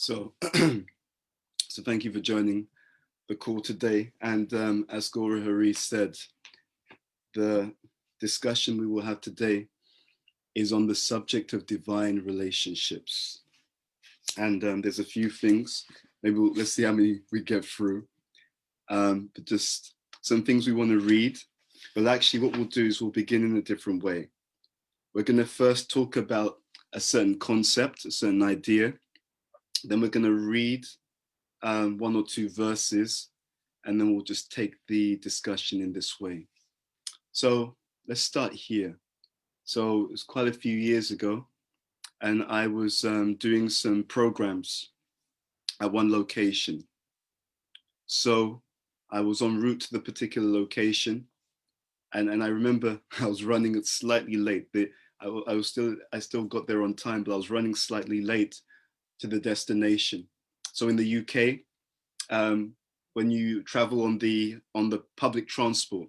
So, so thank you for joining the call today. And as Gora Hari said, the discussion we will have today is on the subject of divine relationships. And there's a few things. Maybe let's see how many we get through. But just some things we want to read. But actually, what we'll do is we'll begin in a different way. We're going to first talk about a certain concept, a certain idea. Then we're going to read one or two verses, and then we'll just take the discussion in this way. So let's start here. So it was quite a few years ago, and I was doing some programs at one location. So I was en route to the particular location, and I remember I was running it slightly late. I still got there on time, but I was running slightly late to the destination. So in the UK, when you travel on the public transport,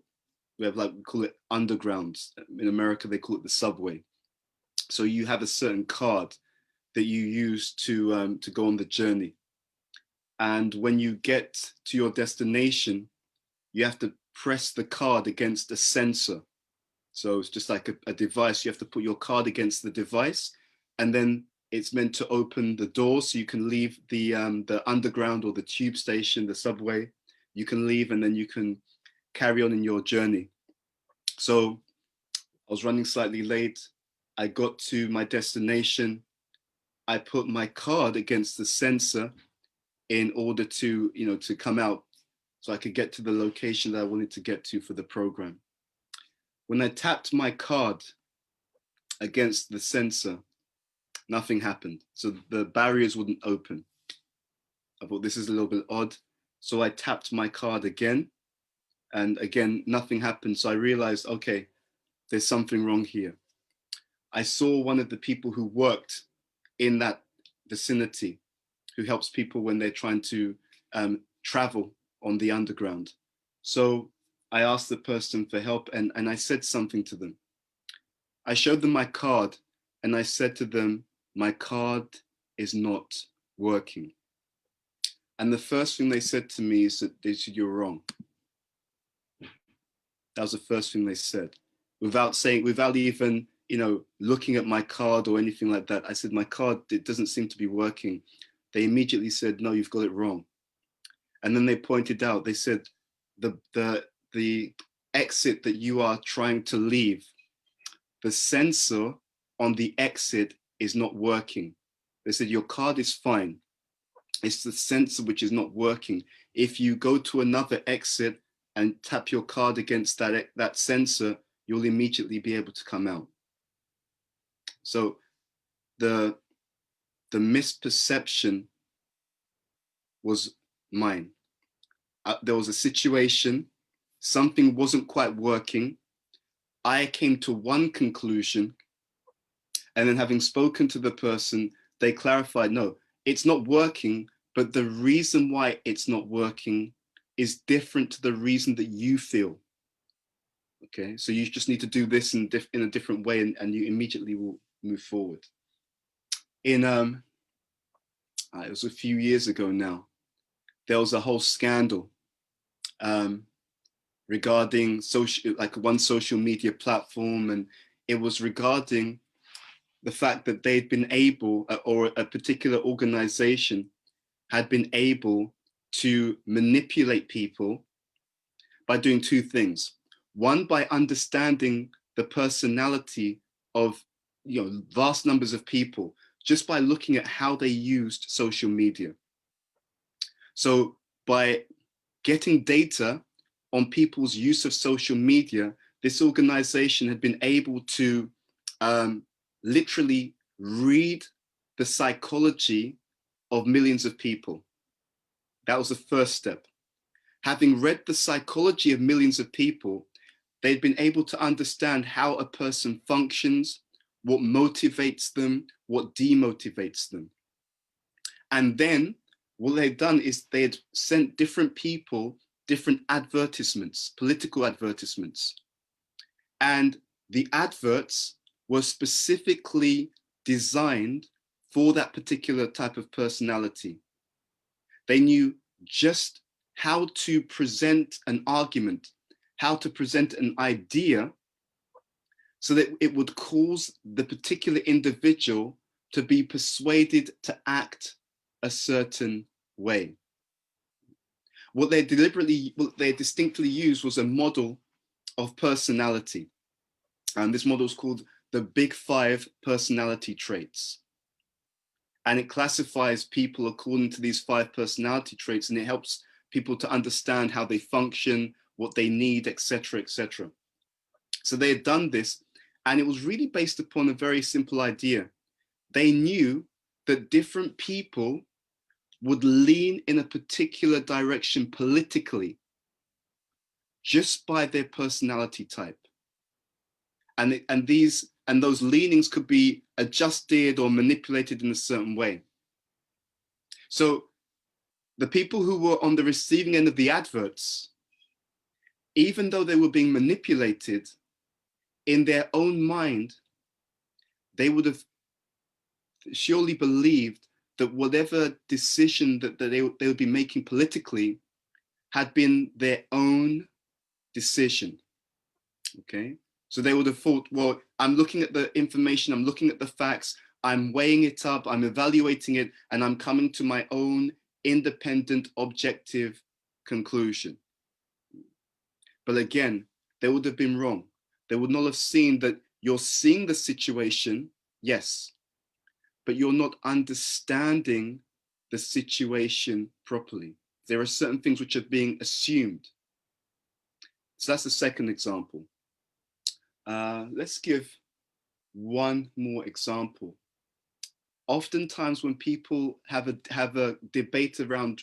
we have, like, we call it undergrounds. In America, they call it the subway. So you have a certain card that you use to go on the journey. And when you get to your destination, you have to press the card against a sensor. So it's just like a device. You have to put your card against the device, and then it's meant to open the door so you can leave the underground or the tube station, the subway. You can leave, and then you can carry on in your journey. So I was running slightly late. I got to my destination. I put my card against the sensor in order to, to come out so I could get to the location that I wanted to get to for the program. When I tapped my card against the sensor, nothing happened. So the barriers wouldn't open. I thought, this is a little bit odd. So I tapped my card again, and again, nothing happened. So I realized, okay, there's something wrong here. I saw one of the people who worked in that vicinity, who helps people when they're trying to travel on the underground. So I asked the person for help, and I said something to them. I showed them my card, and I said to them, my card is not working. And the first thing they said to me is that you're wrong. That was the first thing they said. Without even, looking at my card or anything like that. I said, my card, it doesn't seem to be working. They immediately said, no, you've got it wrong. And then they pointed out, they said, the exit that you are trying to leave, the sensor on the exit is not working. They said, your card is fine. It's the sensor which is not working. If you go to another exit and tap your card against that sensor, you'll immediately be able to come out. So the misperception was mine. There was a situation, something wasn't quite working. I came to one conclusion, and then having spoken to the person, they clarified, no, it's not working, but the reason why it's not working is different to the reason that you feel. Okay, so you just need to do this in a different way, and you immediately will move forward. It was a few years ago now, there was a whole scandal regarding one social media platform, and it was regarding the fact that they'd been able, or a particular organization had been able to manipulate people by doing two things. One, by understanding the personality of vast numbers of people just by looking at how they used social media. So by getting data on people's use of social media, this organization had been able to literally read the psychology of millions of people. That was the first step. Having read the psychology of millions of people, they'd been able to understand how a person functions, what motivates them, what demotivates them. And then what they'd done is they had sent different people different advertisements, political advertisements. And the adverts were specifically designed for that particular type of personality. They knew just how to present an argument, how to present an idea so that it would cause the particular individual to be persuaded to act a certain way. What they distinctly used was a model of personality. And this model is called the Big Five personality traits. And it classifies people according to these 5 personality traits, and it helps people to understand how they function, what they need, etc., etc. So they had done this, and it was really based upon a very simple idea. They knew that different people would lean in a particular direction politically just by their personality type. And those leanings could be adjusted or manipulated in a certain way. So the people who were on the receiving end of the adverts, even though they were being manipulated, in their own mind, they would have surely believed that whatever decision that they would be making politically had been their own decision. Okay, so they would have thought, well, I'm looking at the information, I'm looking at the facts, I'm weighing it up, I'm evaluating it, and I'm coming to my own independent, objective conclusion. But again, they would have been wrong. They would not have seen that you're seeing the situation, yes, but you're not understanding the situation properly. There are certain things which are being assumed. So that's the second example. Let's give one more example. Oftentimes when people have a debate around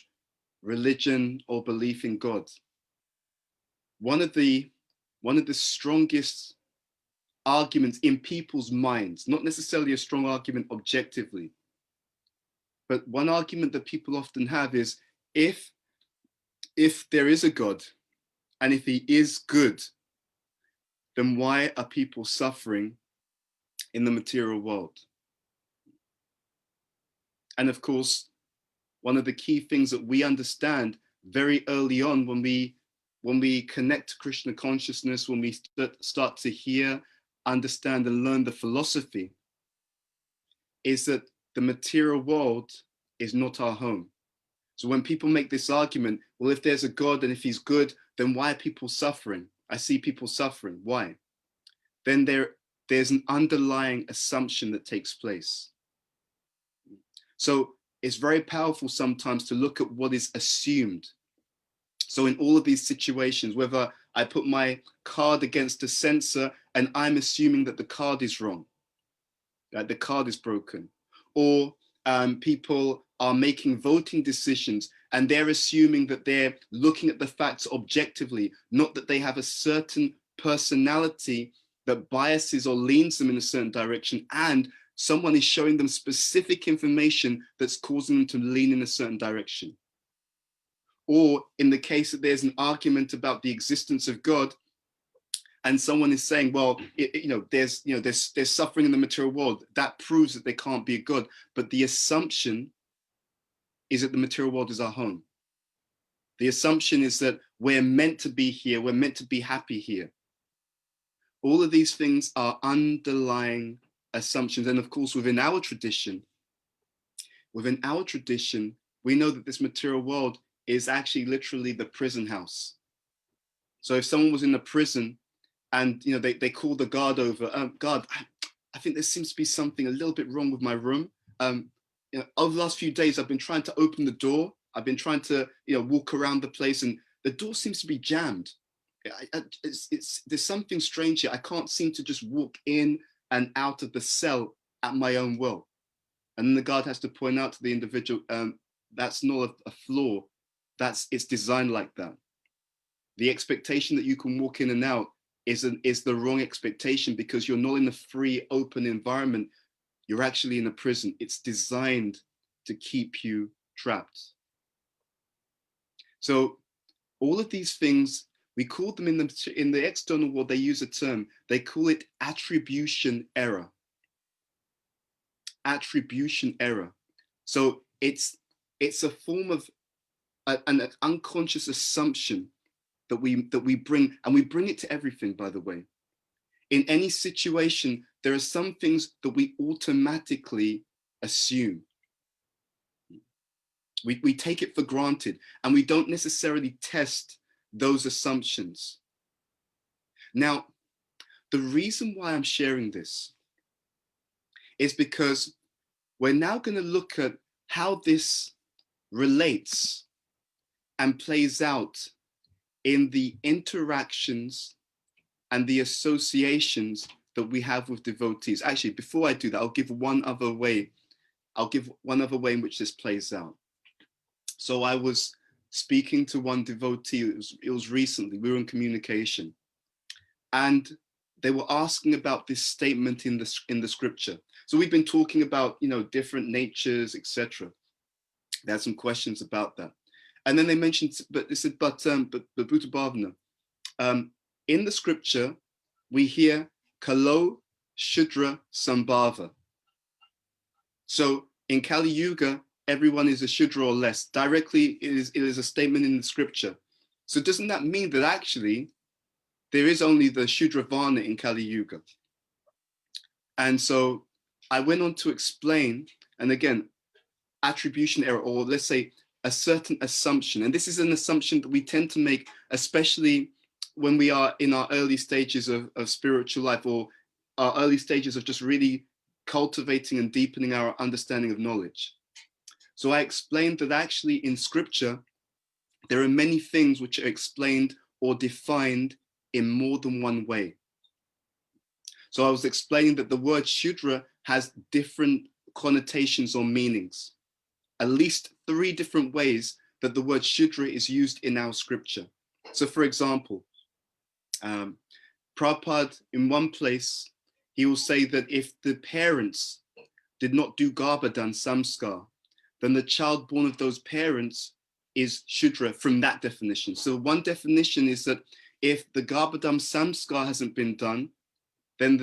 religion or belief in God, one of the strongest arguments in people's minds, not necessarily a strong argument objectively, but one argument that people often have is, if there is a God and if he is good, then why are people suffering in the material world? And of course, one of the key things that we understand very early on when we connect to Krishna consciousness, when we start to hear, understand, and learn the philosophy, is that the material world is not our home. So when people make this argument, well, if there's a God and if he's good, then why are people suffering? I see people suffering. Why? Then there's an underlying assumption that takes place. So it's very powerful sometimes to look at what is assumed. So in all of these situations, whether I put my card against a sensor and I'm assuming that the card is wrong, that the card is broken, or people are making voting decisions and they're assuming that they're looking at the facts objectively, not that they have a certain personality that biases or leans them in a certain direction, and someone is showing them specific information that's causing them to lean in a certain direction. Or in the case that there's an argument about the existence of God, and someone is saying, well, there's suffering in the material world, that proves that there can't be a God. But the assumption is that the material world is our home. The assumption is that we're meant to be here, we're meant to be happy here. All of these things are underlying assumptions. And of course, within our tradition, we know that this material world is actually literally the prison house. So if someone was in a prison and they call the guard over, guard, I think there seems to be something a little bit wrong with my room. Over the last few days, I've been trying to open the door. I've been trying to walk around the place, and the door seems to be jammed. There's something strange here. I can't seem to just walk in and out of the cell at my own will. And then the guard has to point out to the individual, that's not a flaw. It's designed like that. The expectation that you can walk in and out is the wrong expectation, because you're not in a free, open environment. You're actually in a prison. It's designed to keep you trapped. So all of these things, we call them in the external world, they use a term, they call it attribution error. attribution error. So it's a form of an unconscious assumption that we bring, and we bring it to everything, by the way. In any situation, there are some things that we automatically assume. We take it for granted, and we don't necessarily test those assumptions. Now, the reason why I'm sharing this is because we're now going to look at how this relates and plays out in the interactions and the associations that we have with devotees. Actually, before I do that, I'll give one other way in which this plays out. So I was speaking to one devotee, it was recently, we were in communication, and they were asking about this statement in the scripture. So we've been talking about, different natures, etc. They had some questions about that. And then they mentioned, but they said, but Bhuta Bhavana, in the scripture, we hear Kalo Shudra Sambhava. So in Kali Yuga, everyone is a Shudra or less. Directly, it is a statement in the scripture. So doesn't that mean that actually there is only the Shudra Varna in Kali Yuga? And so I went on to explain, and again, attribution error, or let's say a certain assumption. And this is an assumption that we tend to make, especially when we are in our early stages of spiritual life, or our early stages of just really cultivating and deepening our understanding of knowledge. So I explained that actually in scripture, there are many things which are explained or defined in more than one way. So I was explaining that the word Shudra has different connotations or meanings, at least 3 different ways that the word Shudra is used in our scripture. So for example, Prabhupada, in one place, he will say that if the parents did not do Garbhadan Samskar, then the child born of those parents is Shudra from that definition. So one definition is that if the Garbhadan Samskar hasn't been done, then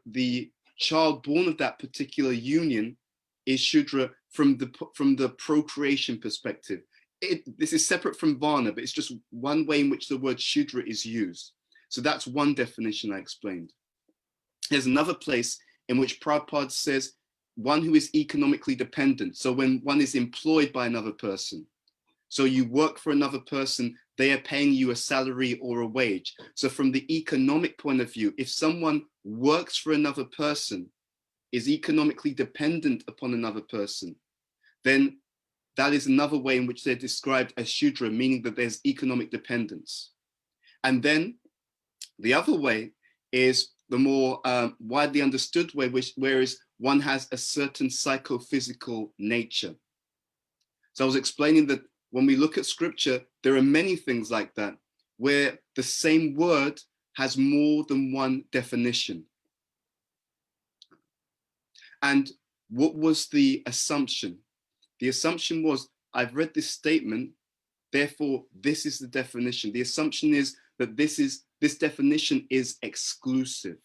the child born of that particular union is Shudra from the procreation perspective. This is separate from Varna, but it's just one way in which the word Shudra is used. So that's one definition I explained. There's another place in which Prabhupada says one who is economically dependent. So when one is employed by another person, so you work for another person, they are paying you a salary or a wage. So from the economic point of view, if someone works for another person, is economically dependent upon another person, then that is another way in which they're described as Shudra, meaning that there's economic dependence. And then the other way is the more widely understood way, whereas one has a certain psychophysical nature. So I was explaining that when we look at scripture, there are many things like that, where the same word has more than one definition. And what was the assumption? The assumption was, I've read this statement, therefore this is the definition. The assumption is that this definition is exclusive.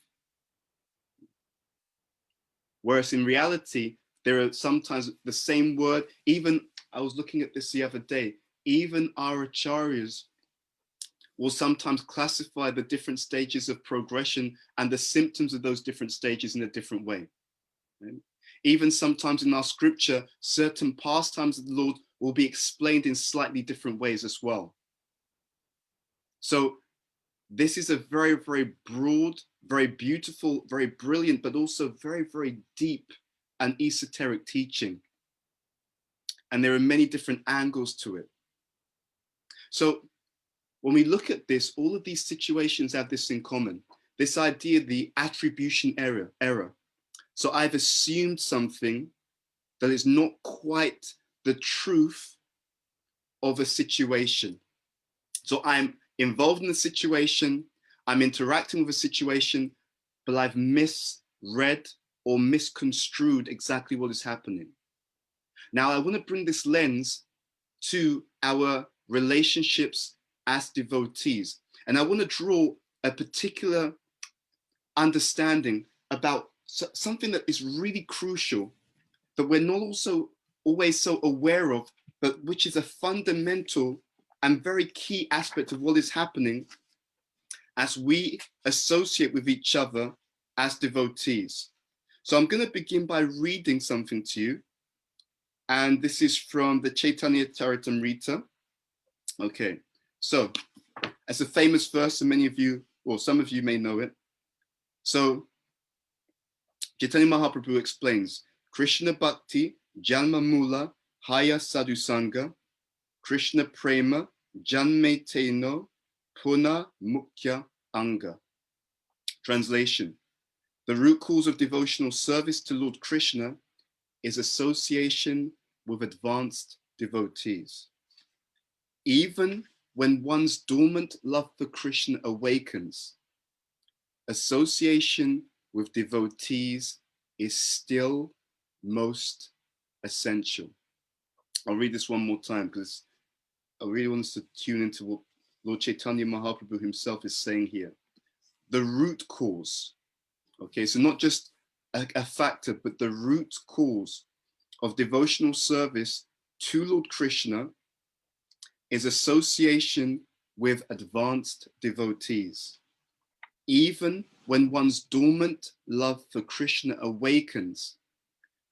Whereas in reality, there are sometimes the same word. Even, I was looking at this the other day, even our acharyas will sometimes classify the different stages of progression and the symptoms of those different stages in a different way. Right? Even sometimes in our scripture, certain pastimes of the Lord will be explained in slightly different ways as well. So this is a very, very broad, very beautiful, very brilliant, but also very, very deep and esoteric teaching. And there are many different angles to it. So when we look at this, all of these situations have this in common, this idea, the attribution error. So I've assumed something that is not quite the truth of a situation. So I'm involved in the situation, I'm interacting with a situation, but I've misread or misconstrued exactly what is happening. Now, I want to bring this lens to our relationships as devotees. And I want to draw a particular understanding about something that is really crucial that we're not also always so aware of, but which is a fundamental and very key aspect of what is happening as we associate with each other as devotees. So I'm going to begin by reading something to you. And this is from the Chaitanya Charitamrita. Okay, so it's a famous verse, and many of you, or some of you may know it. So Chaitanya Mahaprabhu explains, Krishna Bhakti, Janma Mula, Haya Sadhu Sanga, Krishna Prema, Janme Teno, Puna Mukhya Anga. Translation: the root cause of devotional service to Lord Krishna is association with advanced devotees. Even when one's dormant love for Krishna awakens, association with devotees is still most essential. I'll read this one more time because I really want us to tune into what Lord Chaitanya Mahaprabhu himself is saying here. The root cause, okay, so not just a factor, but the root cause of devotional service to Lord Krishna is association with advanced devotees. Even when one's dormant love for Krishna awakens,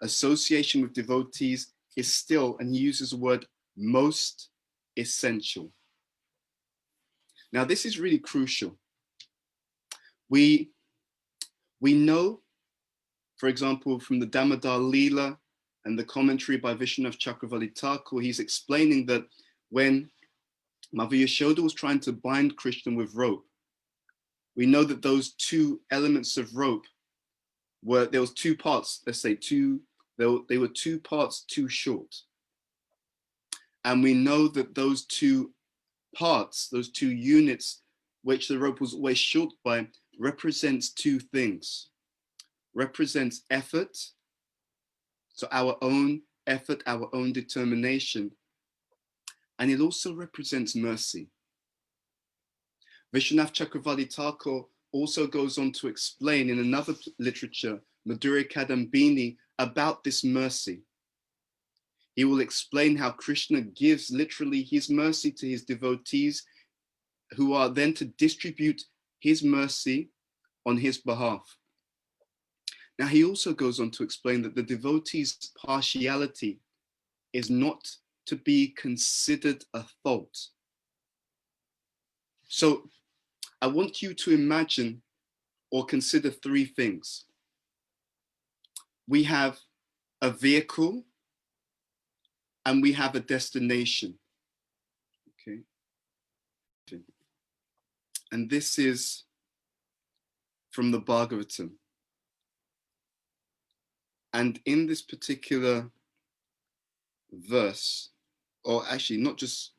association with devotees is still, and he uses the word, most essential. Now, this is really crucial. We know, for example, from the Damodar Lila and the commentary by Vishwanath Chakravarti Thakur, he's explaining that when Mother Yashoda was trying to bind Krishna with rope, we know that those two elements of rope there was two parts, let's say they were two parts too short. And we know that those two parts, those two units, which the rope was always short by, represents two things. Represents effort, so our own effort, our own determination, and it also represents mercy. Vishwanath Chakravarti Thakur also goes on to explain in another literature, Madhurya Kadambini, about this mercy. He will explain how Krishna gives literally his mercy to his devotees, who are then to distribute his mercy on his behalf. Now, he also goes on to explain that the devotee's partiality is not to be considered a fault. So I want you to imagine or consider three things. We have a vehicle and we have a destination. Okay. And this is from the Bhagavatam. And in this particular verse, or actually not just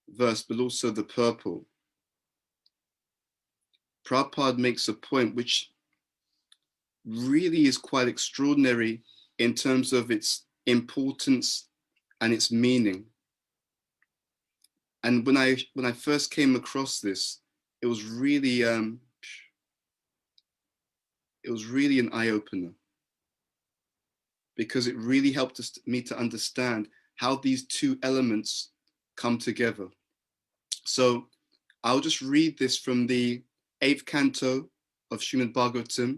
verse, but also the purport, Prabhupada makes a point which really is quite extraordinary in terms of its importance and its meaning. And when I first came across this, it was really an eye-opener, because it really helped me to understand how these two elements come together. So I'll just read this from the 8th canto of Srimad Bhagavatam,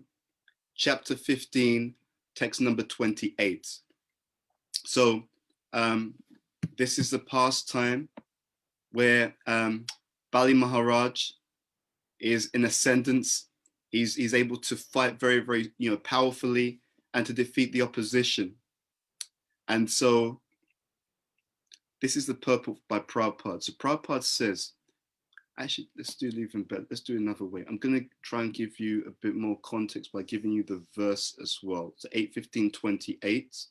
chapter 15, text number 28. So this is the pastime where Bali Maharaj is in ascendance. He's able to fight very, very powerfully and to defeat the opposition. And so this is the purport by Prabhupada. So Prabhupada says, actually, let's do it even better. Let's do it another way. I'm going to try and give you a bit more context by giving you the verse as well. So 8:15:28.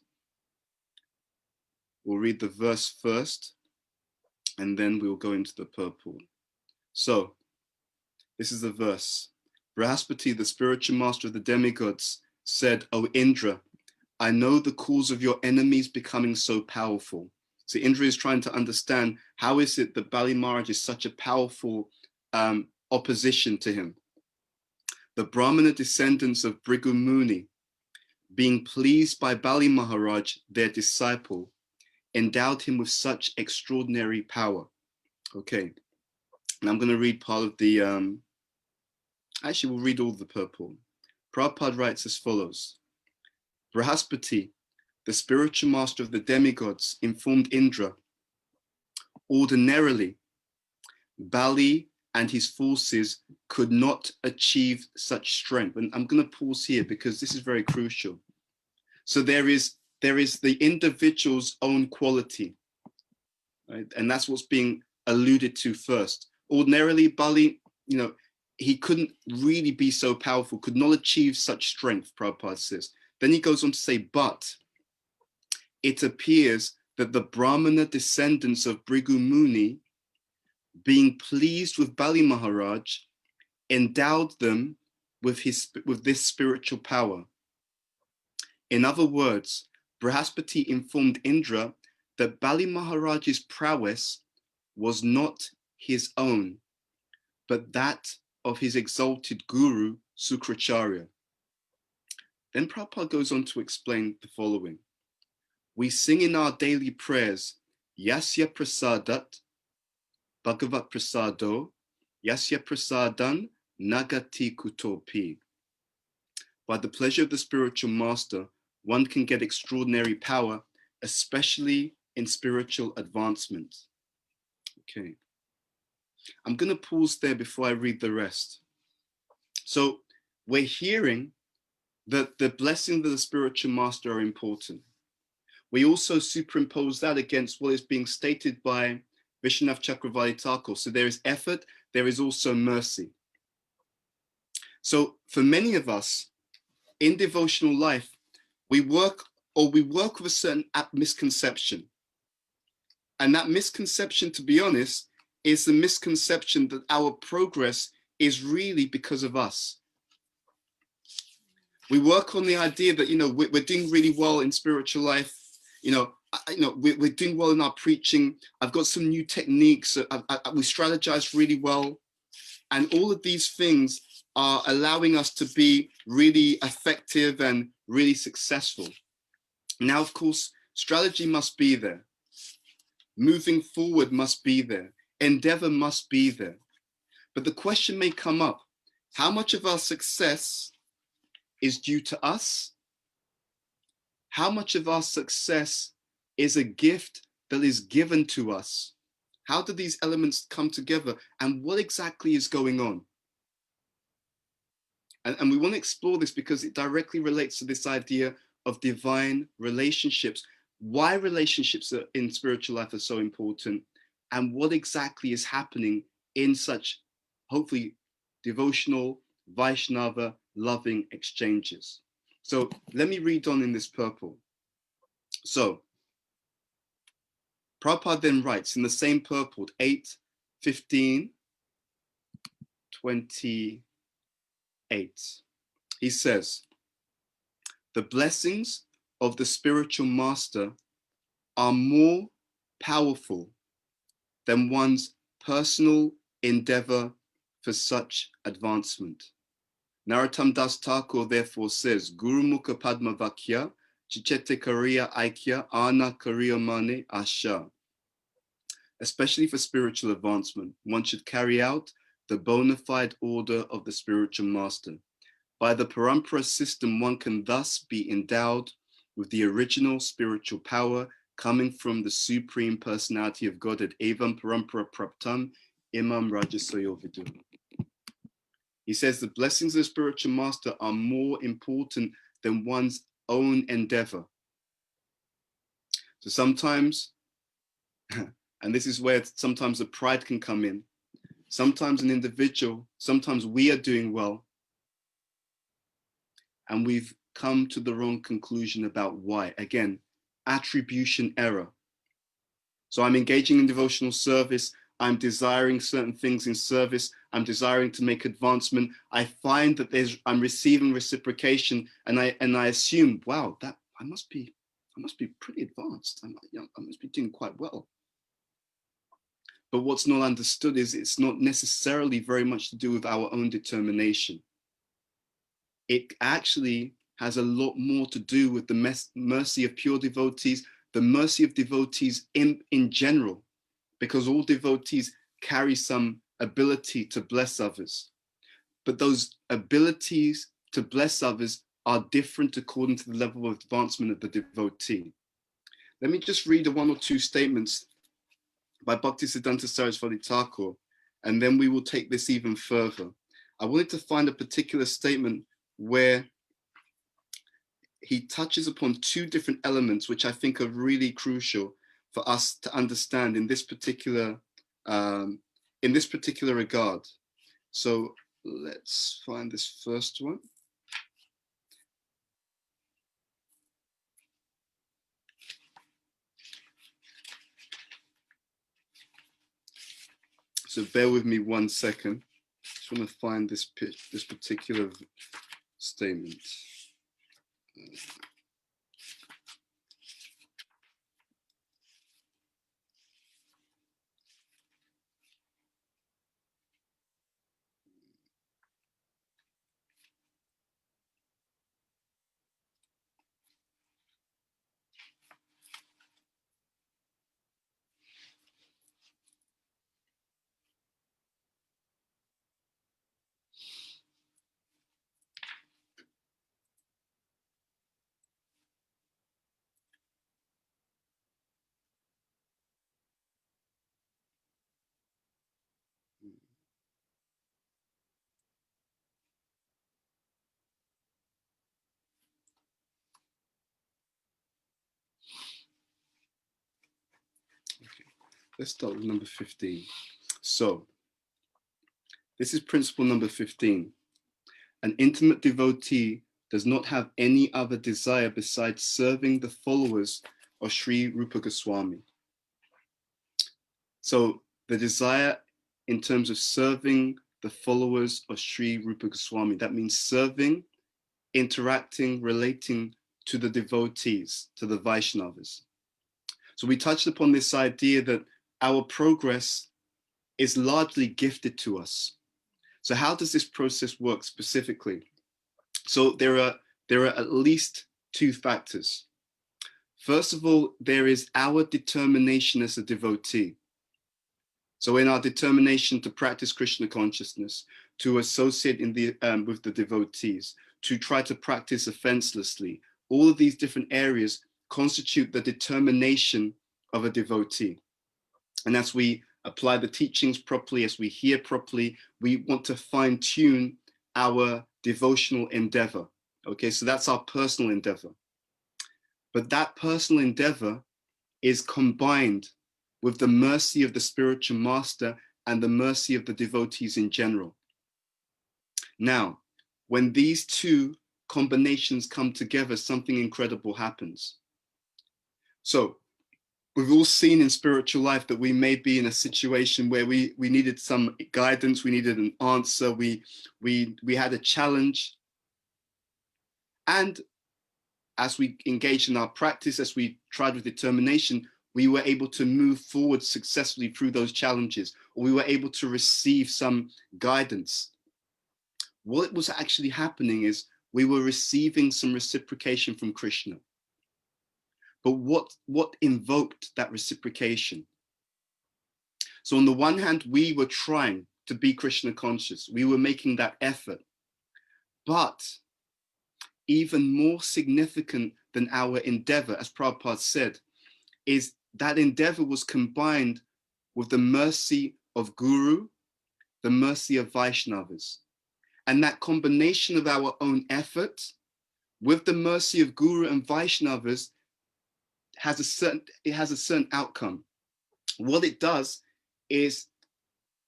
We'll read the verse first, and then we'll go into the purport. So this is the verse. Brahaspati, the spiritual master of the demigods, said, "O Indra, I know the cause of your enemies becoming so powerful." So Indra is trying to understand how is it that Bali Maharaj is such a powerful opposition to him. The Brahmana descendants of Bhrigu Muni, being pleased by Bali Maharaj, their disciple, endowed him with such extraordinary power. Okay, and I'm going to read part of the, actually we'll read all the purport. Prabhupada writes as follows. Brahaspati, the spiritual master of the demigods, informed Indra, ordinarily, Bali and his forces could not achieve such strength. And I'm going to pause here because this is very crucial. So there is the individual's own quality, right? And that's what's being alluded to first. Ordinarily, Bali, he couldn't really be so powerful, could not achieve such strength, Prabhupada says. Then he goes on to say, but it appears that the Brahmana descendants of Bhrigu Muni, being pleased with Bali Maharaj, endowed them with this spiritual power. In other words, Brahaspati informed Indra that Bali Maharaj's prowess was not his own, but that of his exalted guru, Sukracharya. Then Prabhupada goes on to explain the following. We sing in our daily prayers, Yasya Prasadat, Bhagavat Prasado, Yasya Prasadan, Nagati Kutopi. By the pleasure of the spiritual master, one can get extraordinary power, especially in spiritual advancement. Okay. I'm going to pause there before I read the rest. So we're hearing that the blessings of the spiritual master are important. We also superimpose that against what is being stated by Vishwanath Chakravarti Thakur. So there is effort, there is also mercy. So for many of us in devotional life, we work with a certain misconception. And that misconception, to be honest, is the misconception that our progress is really because of us. We work on the idea that, we're doing really well in spiritual life. We're doing well in our preaching. I've got some new techniques. We strategize really well. And all of these things are allowing us to be really effective and really successful. Now, of course, strategy must be there. Moving forward must be there. Endeavor must be there. But the question may come up, how much of our success is due to us? How much of our success is a gift that is given to us? How do these elements come together? And what exactly is going on? And we want to explore this because it directly relates to this idea of divine relationships, why relationships in spiritual life are so important, and what exactly is happening in such, hopefully, devotional, Vaishnava, loving exchanges. So let me read on in this purport. So Prabhupada then writes in the same purport, 8:15, 28. He says, the blessings of the spiritual master are more powerful than one's personal endeavor for such advancement. Narottam Das Thakur therefore says, Guru Mukha Padma Vakya, Chichete Kariya Aikya, Ana Kariya Mane Asha. Especially for spiritual advancement, one should carry out the bona fide order of the spiritual master. By the Parampara system, one can thus be endowed with the original spiritual power coming from the Supreme Personality of Godhead, Evam Parampara Praptam, Imam Rajasoyo Vidu. He says the blessings of the spiritual master are more important than one's own endeavor. So sometimes, and this is where sometimes the pride can come in, sometimes an individual, sometimes we are doing well, and we've come to the wrong conclusion about why. Again, attribution error. So I'm engaging in devotional service. I'm desiring certain things in service. I'm desiring to make advancement. I find that I'm receiving reciprocation, and I assume, wow, that I must be pretty advanced. I must be doing quite well. But what's not understood is it's not necessarily very much to do with our own determination. It actually has a lot more to do with the mercy of pure devotees, the mercy of devotees in general, because all devotees carry some ability to bless others. But those abilities to bless others are different according to the level of advancement of the devotee. Let me just read one or two statements by Bhaktisiddhanta Saraswati Thakur, and then we will take this even further. I wanted to find a particular statement where he touches upon two different elements, which I think are really crucial for us to understand in this particular regard. So let's find this first one. So bear with me 1 second. Just want to find this particular statement. Let's start with number 15. So, this is principle number 15. An intimate devotee does not have any other desire besides serving the followers of Sri Rupa Goswami. So, the desire in terms of serving the followers of Sri Rupa Goswami, that means serving, interacting, relating to the devotees, to the Vaishnavas. So, we touched upon this idea that our progress is largely gifted to us. So how does this process work specifically? So there are at least two factors. First of all, there is our determination as a devotee. So in our determination to practice Krishna consciousness, to associate with the devotees, to try to practice offenselessly, all of these different areas constitute the determination of a devotee. And as we apply the teachings properly, as we hear properly, we want to fine-tune our devotional endeavor. Okay, so that's our personal endeavor. But that personal endeavor is combined with the mercy of the spiritual master and the mercy of the devotees in general. Now, when these two combinations come together, something incredible happens. So, we've all seen in spiritual life that we may be in a situation where we needed some guidance, we needed an answer, we had a challenge. And as we engaged in our practice, as we tried with determination, we were able to move forward successfully through those challenges, or we were able to receive some guidance. What was actually happening is we were receiving some reciprocation from Krishna. But what invoked that reciprocation? So on the one hand, we were trying to be Krishna conscious. We were making that effort. But even more significant than our endeavor, as Prabhupada said, is that endeavor was combined with the mercy of Guru, the mercy of Vaishnavas. And that combination of our own effort with the mercy of Guru and Vaishnavas has a certain outcome. What it does is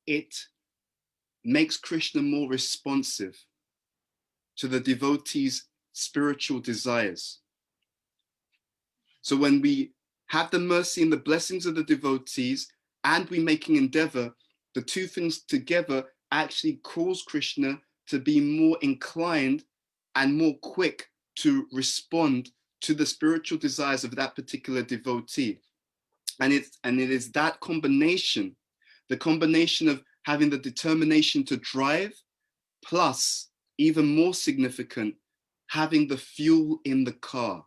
it makes Krishna more responsive to the devotees' spiritual desires. So when we have the mercy and the blessings of the devotees and we making endeavor, the two things together actually cause Krishna to be more inclined and more quick to respond to the spiritual desires of that particular devotee. And it is that combination, the combination of having the determination to drive, plus, even more significant, having the fuel in the car.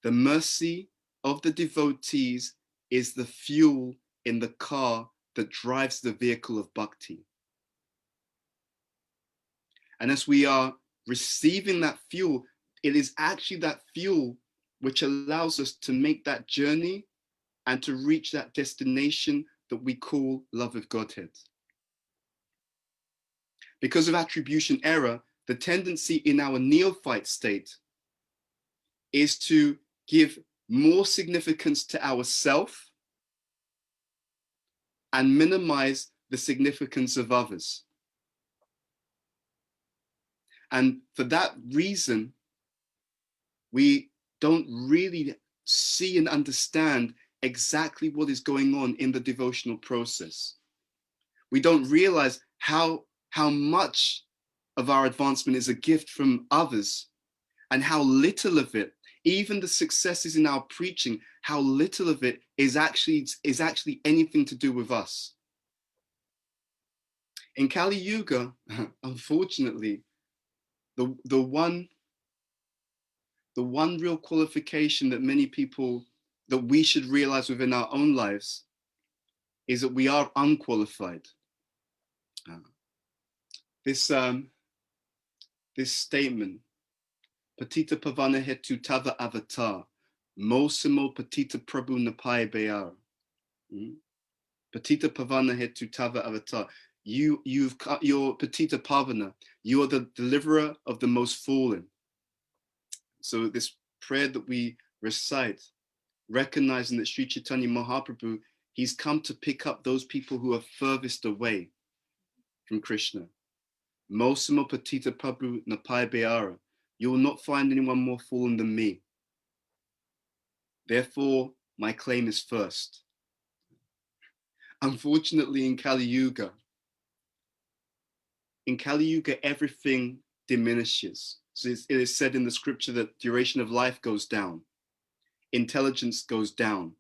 The mercy of the devotees is the fuel in the car that drives the vehicle of bhakti. And as we are receiving that fuel, it is actually that fuel which allows us to make that journey and to reach that destination that we call love of Godhead. Because of attribution error, the tendency in our neophyte state is to give more significance to ourself and minimize the significance of others. And for that reason, we don't really see and understand exactly what is going on in the devotional process. We don't realize how much of our advancement is a gift from others, and how little of it, even the successes in our preaching, how little of it is actually anything to do with us. In Kali Yuga, unfortunately, the one real qualification that many people, that we should realize within our own lives, is that we are unqualified. This statement, Patita Pavana Hetu Tava Avatar, Mosimo Patita Prabhu Napai Bayar. Patita Pavana Hetu Tava Avatar. You're Patita Pavana. You are the deliverer of the most fallen. So this prayer that we recite, recognizing that Sri Chaitanya Mahaprabhu, he's come to pick up those people who are furthest away from Krishna. Mosimo Patita Prabhu Napai Beara. You will not find anyone more fallen than me. Therefore, my claim is first. Unfortunately, in Kali Yuga, everything diminishes. So it is said in the scripture that duration of life goes down, intelligence goes down,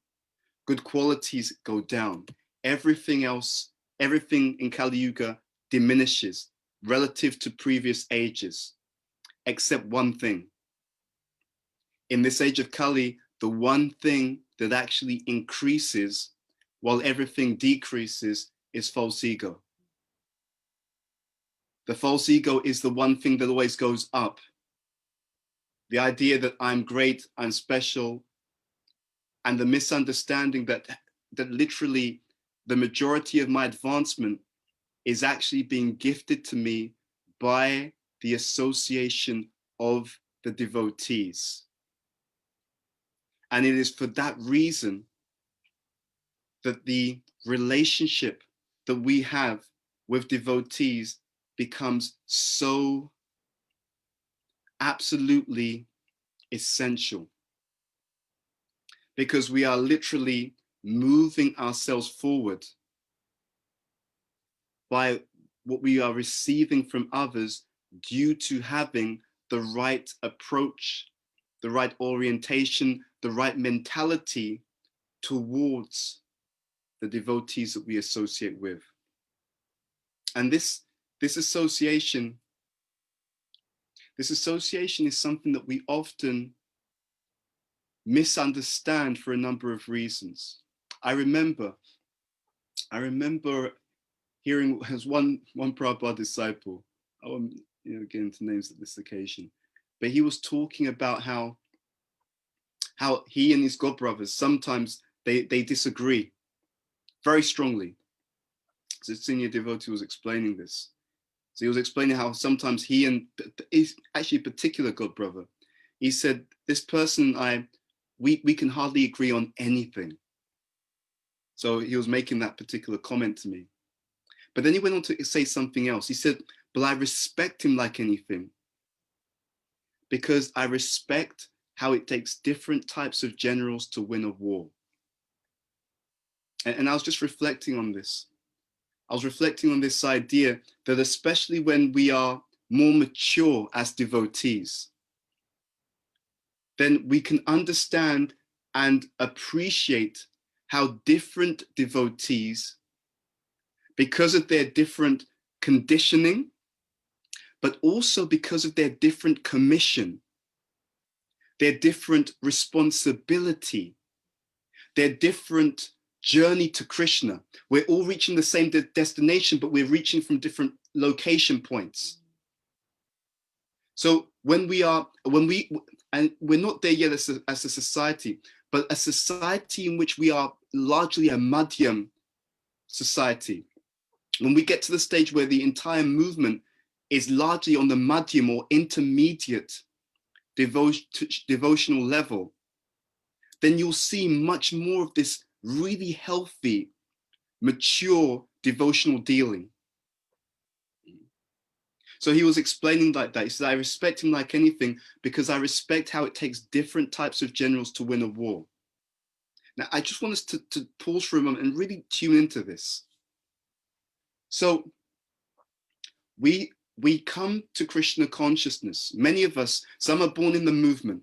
good qualities go down. Everything else, everything in Kali Yuga diminishes relative to previous ages, except one thing. In this age of Kali, the one thing that actually increases while everything decreases is false ego. The false ego is the one thing that always goes up. The idea that I'm great, I'm special, and the misunderstanding that literally the majority of my advancement is actually being gifted to me by the association of the devotees. And it is for that reason that the relationship that we have with devotees becomes so absolutely essential, because we are literally moving ourselves forward by what we are receiving from others due to having the right approach, the right orientation, the right mentality towards the devotees that we associate with. And this association is something that we often misunderstand for a number of reasons. I remember hearing as one Prabhupada disciple, I won't get into names at this occasion, but he was talking about how he and his godbrothers sometimes they disagree very strongly. So senior devotee was explaining this. So he was explaining how sometimes he and actually a particular godbrother, he said, this person we can hardly agree on anything. So he was making that particular comment to me. But then he went on to say something else. He said, but I respect him like anything, because I respect how it takes different types of generals to win a war. And I was just reflecting on this. I was reflecting on this idea that especially when we are more mature as devotees, then we can understand and appreciate how different devotees, because of their different conditioning, but also because of their different commission, their different responsibility, their different journey to Krishna. We're all reaching the same destination, but we're reaching from different location points. So and we're not there yet as a society, but a society in which we are largely a madhyam society. When we get to the stage where the entire movement is largely on the madhyam or intermediate devotional level, then you'll see much more of this really healthy, mature devotional dealing. So he was explaining like that. He said, I respect him like anything because I respect how it takes different types of generals to win a war. Now, I just want us to pause for a moment and really tune into this. So we come to Krishna consciousness. Many of us, some are born in the movement.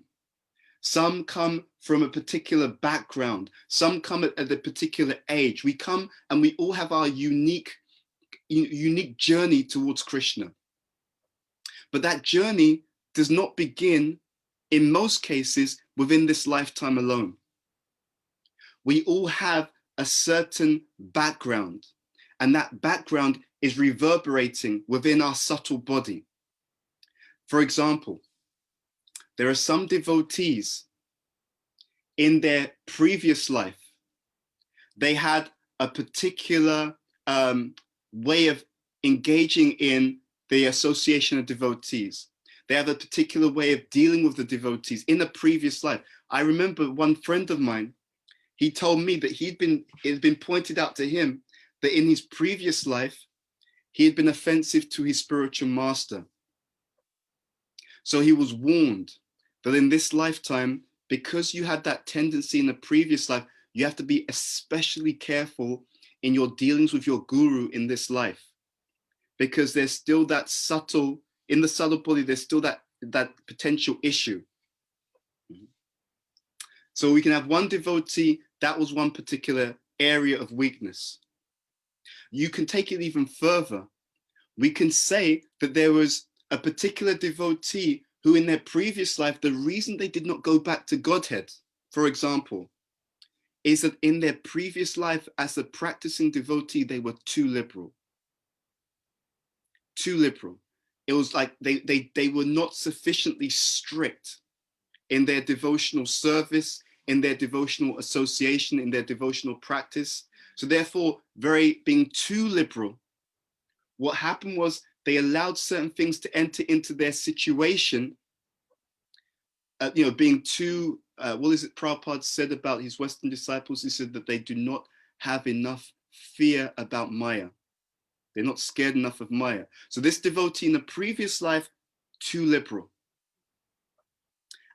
Some come from a particular background. Some come at a particular age. We come and we all have our unique journey towards Krishna. But that journey does not begin, in most cases, within this lifetime alone. We all have a certain background, and that background is reverberating within our subtle body. For example, there are some devotees in their previous life, they had a particular way of engaging in the association of devotees. They have a particular way of dealing with the devotees in a previous life. I remember one friend of mine, he told me that it had been pointed out to him that in his previous life, he had been offensive to his spiritual master. So he was warned that in this lifetime, because you had that tendency in the previous life, you have to be especially careful in your dealings with your guru in this life. Because there's still that in the subtle body, there's still that potential issue. So we can have one devotee, that was one particular area of weakness. You can take it even further. We can say that there was a particular devotee who in their previous life, the reason they did not go back to Godhead, for example, is that in their previous life as a practicing devotee, they were too liberal. Too liberal. It was like they were not sufficiently strict in their devotional service, in their devotional association, in their devotional practice. So therefore, being too liberal, what happened was they allowed certain things to enter into their situation, being too, what is it Prabhupada said about his Western disciples? He said that they do not have enough fear about Maya. They're not scared enough of Maya. So this devotee in the previous life, too liberal.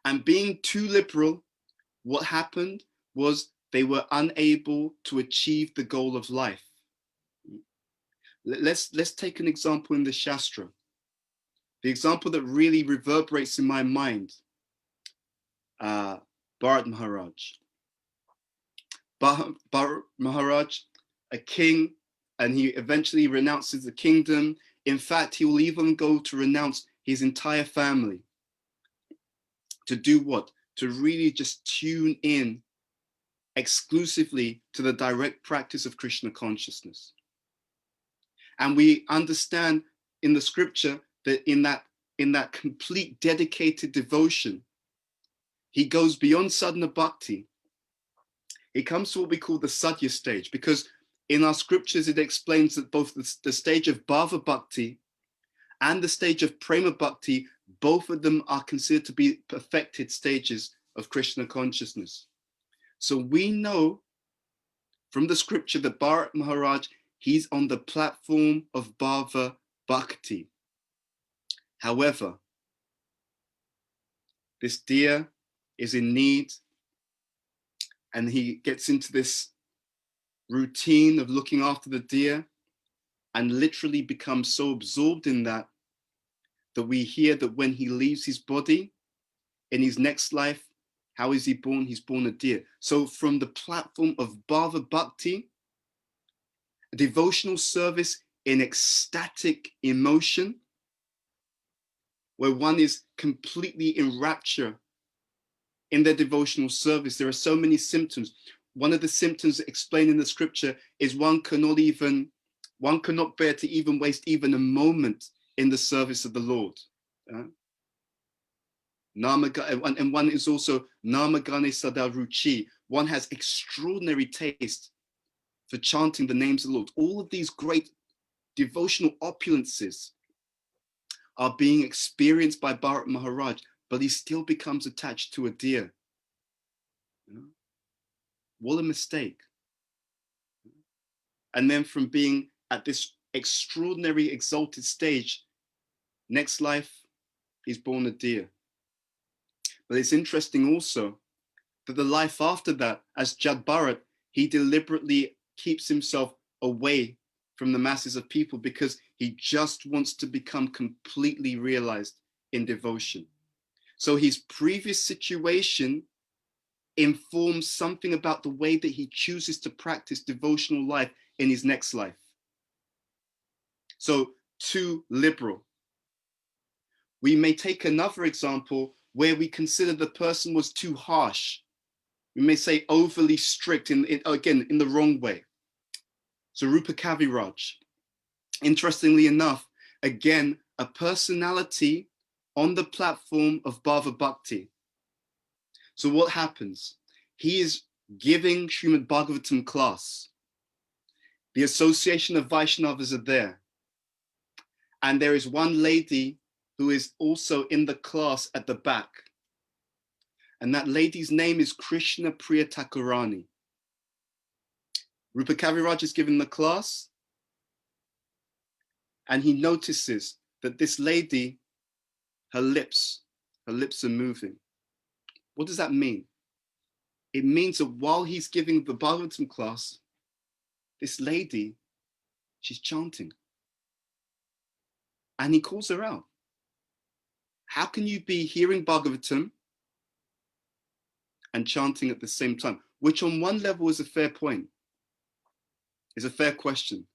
And being too liberal, what happened was they were unable to achieve the goal of life. Let's take an example in the Shastra. The example that really reverberates in my mind, Bharat Maharaj. Bharat Maharaj, a king, and he eventually renounces the kingdom. In fact, he will even go to renounce his entire family. To do what? To really just tune in exclusively to the direct practice of Krishna consciousness. And we understand in the scripture that in that complete dedicated devotion, he goes beyond sadhana bhakti. He comes to what we call the sadhya stage, because in our scriptures, it explains that both the stage of bhava bhakti and the stage of prema bhakti, both of them are considered to be perfected stages of Krishna consciousness. So we know from the scripture that Bharat Maharaj, he's on the platform of bhava bhakti. However, this deer is in need, and he gets into this routine of looking after the deer and literally becomes so absorbed in that we hear that when he leaves his body in his next life, how is he born? He's born a deer. So from the platform of bhava bhakti, a devotional service in ecstatic emotion, where one is completely in rapture in their devotional service. There are so many symptoms. One of the symptoms explained in the scripture is one cannot bear to even waste even a moment in the service of the Lord. And one is also namagane sadaruchi. One has extraordinary taste for chanting the names of the Lord. All of these great devotional opulences are being experienced by Bharat Maharaj, but he still becomes attached to a deer. What a mistake. And then from being at this extraordinary exalted stage, next life, he's born a deer. But it's interesting also that the life after that, as Jad Bharat, he deliberately keeps himself away from the masses of people because he just wants to become completely realized in devotion. So his previous situation informs something about the way that he chooses to practice devotional life in his next life. So too liberal. We may take another example where we consider the person was too harsh. We may say overly strict, again, in the wrong way. So Rupa Kaviraj, interestingly enough, again, a personality on the platform of Bhava Bhakti. So what happens? He is giving Srimad Bhagavatam class. The Association of Vaishnavas are there. And there is one lady who is also in the class at the back. And that lady's name is Krishna Priya Thakurani. Rupa Kaviraj is given the class, and he notices that this lady, her lips are moving. What does that mean? It means that while he's giving the Bhagavatam class, this lady, she's chanting. And he calls her out. How can you be hearing Bhagavatam and chanting at the same time? Which on one level is a fair point. It's a fair question.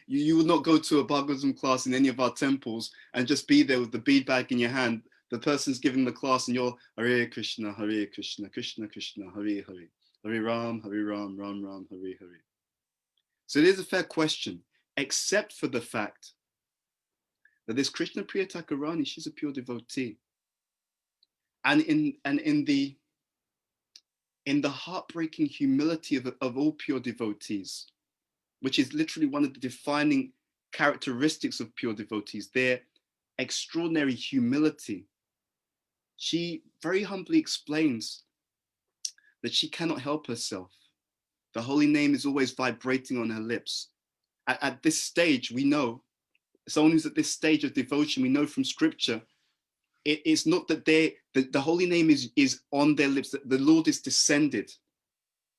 You would not go to a Bhagavatam class in any of our temples and just be there with the bead bag in your hand. The person's giving the class and you're Hare Krishna, Krishna Krishna, Hare Hare, Hare Ram, Ram Ram, Hare Hare. So it is a fair question, except for the fact that this Krishna Priya Thakurani, she's a pure devotee. And in the heartbreaking humility of all pure devotees, which is literally one of the defining characteristics of pure devotees, their extraordinary humility. She very humbly explains that she cannot help herself. The holy name is always vibrating on her lips. At this stage, we know, someone who's at this stage of devotion, we know from scripture, it's not that the holy name is on their lips, that the Lord is descended,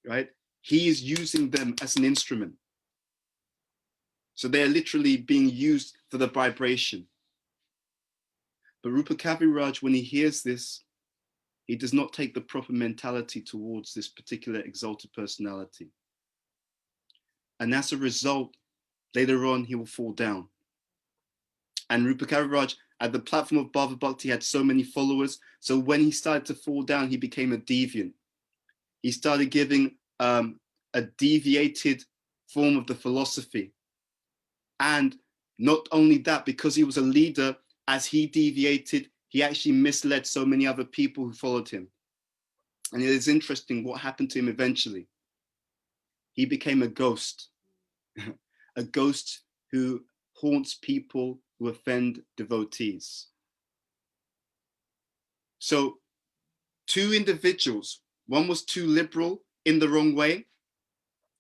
right? He is using them as an instrument. So they're literally being used for the vibration. But Rupa Kaviraj, when he hears this, he does not take the proper mentality towards this particular exalted personality. And as a result, later on, he will fall down. And Rupa Kaviraj, at the platform of Bhava Bhakti, had so many followers. So when he started to fall down, he became a deviant. He started giving a deviated form of the philosophy. And not only that, because he was a leader, as he deviated, he actually misled so many other people who followed him. And it is interesting what happened to him eventually. He became a ghost, a ghost who haunts people who offend devotees. So two individuals, one was too liberal in the wrong way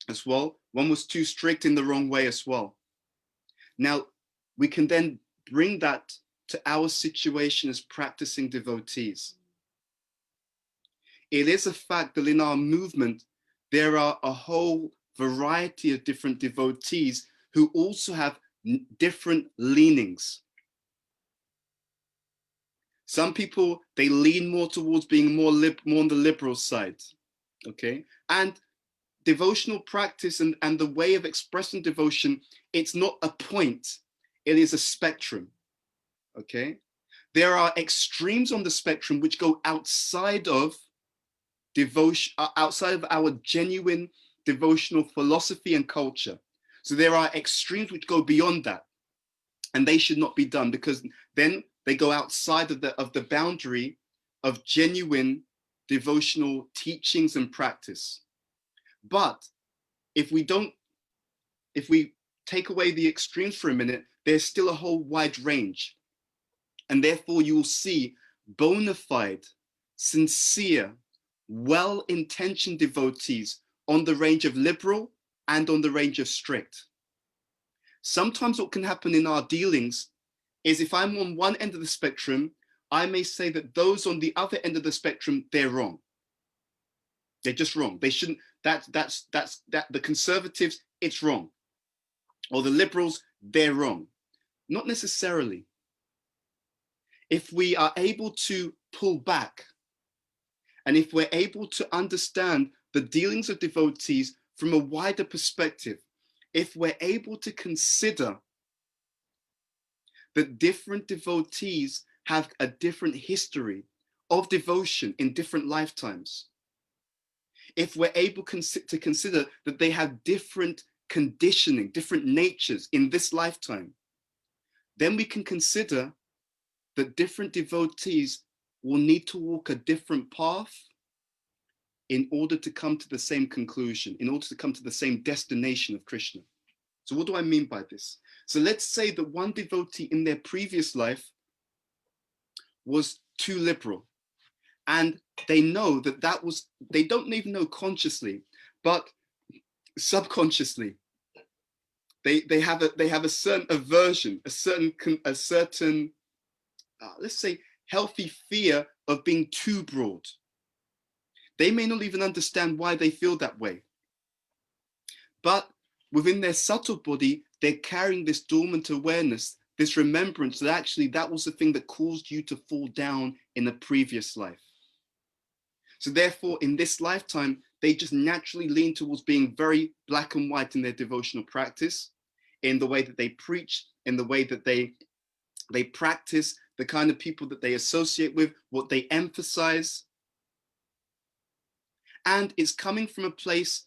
as well. One was too strict in the wrong way as well. Now, we can then bring that to our situation as practicing devotees. It is a fact that in our movement, there are a whole variety of different devotees who also have different leanings. Some people, they lean more towards being more on the liberal side, okay? And devotional practice and the way of expressing devotion, it's not a point, it is a spectrum, okay? There are extremes on the spectrum which go outside of devotion, outside of our genuine devotional philosophy and culture. So there are extremes which go beyond that, and they should not be done, because then they go outside of the boundary of genuine devotional teachings and practice. But if we take away the extremes for a minute, there's still a whole wide range. And therefore you will see bona fide, sincere, well-intentioned devotees on the range of liberal and on the range of strict. Sometimes what can happen in our dealings is, if I'm on one end of the spectrum, I may say that those on the other end of the spectrum, they're wrong. They're just wrong. They shouldn't, the conservatives, it's wrong. Or the liberals, they're wrong. Not necessarily. If we are able to pull back, and if we're able to understand the dealings of devotees from a wider perspective, if we're able to consider that different devotees have a different history of devotion in different lifetimes, if we're able to consider that they have different conditioning, different natures in this lifetime, then we can consider that different devotees will need to walk a different path in order to come to the same conclusion, in order to come to the same destination of Krishna. So what do I mean by this? So let's say that one devotee in their previous life was too liberal, and they know that that was, they don't even know consciously, but subconsciously, they have a certain aversion, a certain let's say healthy fear of being too broad. They may not even understand why they feel that way, but within their subtle body, they're carrying this dormant awareness, this remembrance that actually that was the thing that caused you to fall down in a previous life. So therefore, in this lifetime, they just naturally lean towards being very black and white in their devotional practice, in the way that they preach, in the way that they practice, the kind of people that they associate with, what they emphasize. And it's coming from a place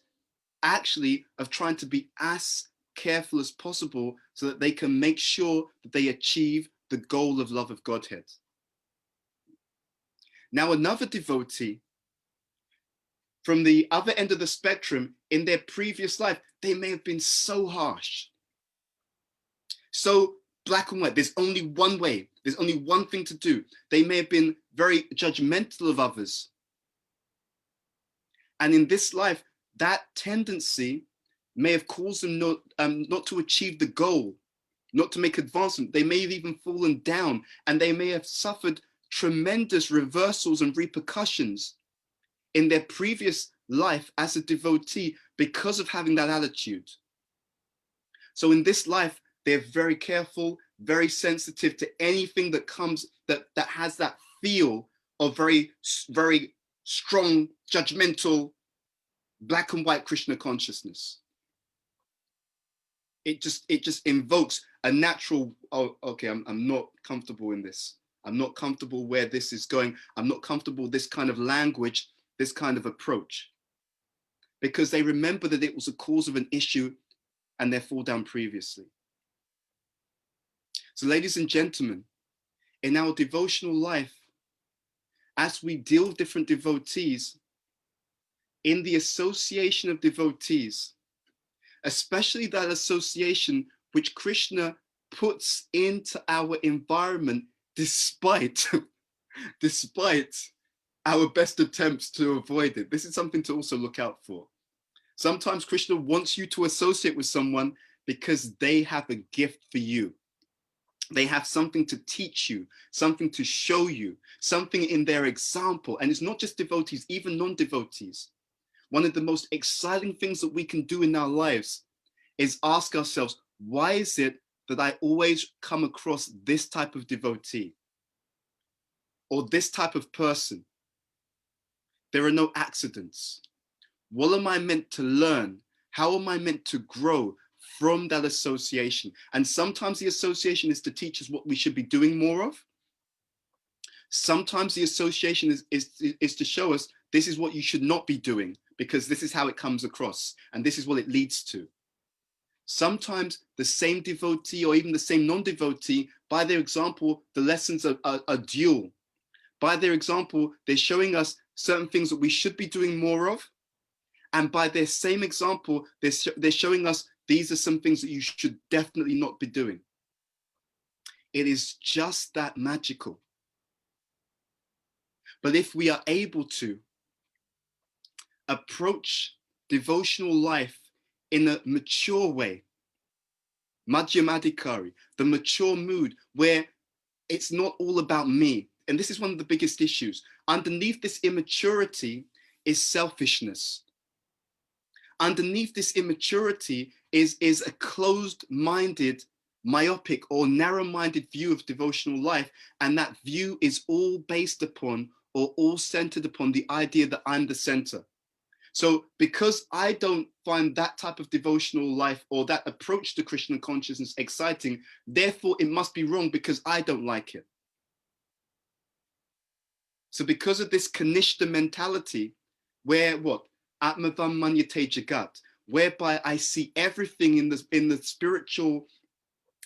actually of trying to be as careful as possible so that they can make sure that they achieve the goal of love of Godhead. Now, another devotee from the other end of the spectrum, in their previous life, they may have been so harsh, so black and white. There's only one way. There's only one thing to do. They may have been very judgmental of others. And in this life, that tendency may have caused them not to achieve the goal, not to make advancement. They may have even fallen down, and they may have suffered tremendous reversals and repercussions in their previous life as a devotee because of having that attitude. So in this life, they're very careful, very sensitive to anything that comes, that has that feel of very, very strong, judgmental, black and white Krishna consciousness. It just invokes a natural, oh, okay, I'm not comfortable in this. I'm not comfortable where this is going. I'm not comfortable with this kind of language, this kind of approach. Because they remember that it was a cause of an issue and their fall down previously. So ladies and gentlemen, in our devotional life, as we deal with different devotees, in the association of devotees, especially that association which Krishna puts into our environment despite our best attempts to avoid it. This is something to also look out for. Sometimes Krishna wants you to associate with someone because they have a gift for you. They have something to teach you, something to show you, something in their example. And it's not just devotees, even non-devotees. One of the most exciting things that we can do in our lives is ask ourselves, why is it that I always come across this type of devotee or this type of person? There are no accidents. What am I meant to learn? How am I meant to grow from that association? And sometimes the association is to teach us what we should be doing more of. Sometimes the association is to show us this is what you should not be doing, because this is how it comes across and this is what it leads to. Sometimes the same devotee or even the same non-devotee, by their example, the lessons are dual. By their example, they're showing us certain things that we should be doing more of. And by their same example, they're showing us these are some things that you should definitely not be doing. It is just that magical. But if we are able to approach devotional life in a mature way, Madhyamadikari, the mature mood where it's not all about me. And this is one of the biggest issues. Underneath this immaturity is selfishness. Underneath this immaturity is a closed-minded, myopic or narrow-minded view of devotional life. And that view is all based upon or all centered upon the idea that I'm the center. So because I don't find that type of devotional life or that approach to Krishna consciousness exciting, therefore it must be wrong because I don't like it. So because of this Kanishta mentality, where what? Atmavam manyate jagat, whereby I see everything in the spiritual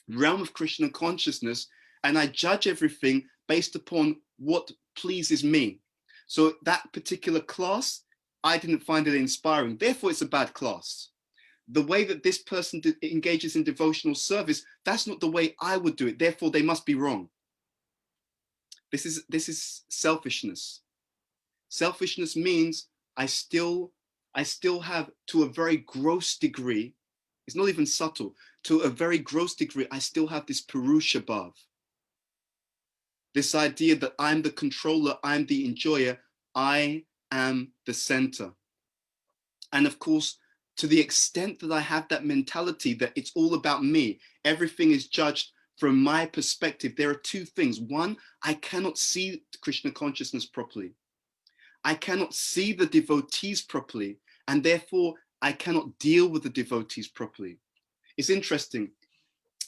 realm of Krishna consciousness, and I judge everything based upon what pleases me. So that particular class, I didn't find it inspiring. Therefore, it's a bad class. The way that this person engages in devotional service, that's not the way I would do it. Therefore, they must be wrong. This is selfishness. Selfishness means I still have, to a very gross degree, it's not even subtle, to a very gross degree, I still have this Purusha Bhav. This idea that I'm the controller, I'm the enjoyer, I am the center. And of course, to the extent that I have that mentality that it's all about me, everything is judged from my perspective, there are two things. One, I cannot see Krishna consciousness properly. I cannot see the devotees properly, and therefore I cannot deal with the devotees properly. It's interesting,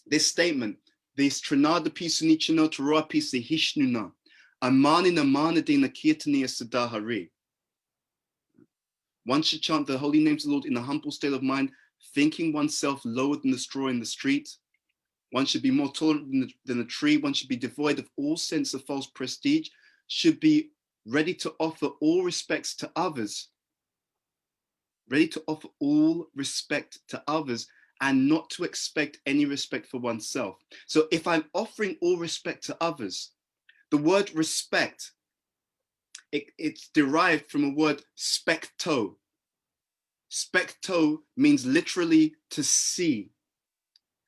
this statement, this Trinada Pisunichano Tara Pisa Hishnuna, Amanina Manadina Kirtaniya Sadahari. One should chant the holy names of the Lord in a humble state of mind, thinking oneself lower than the straw in the street. One should be more tolerant than a tree. One should be devoid of all sense of false prestige, should be ready to offer all respects to others, ready to offer all respect to others and not to expect any respect for oneself. So if I'm offering all respect to others, the word respect, it's derived from a word specto. Specto means literally to see,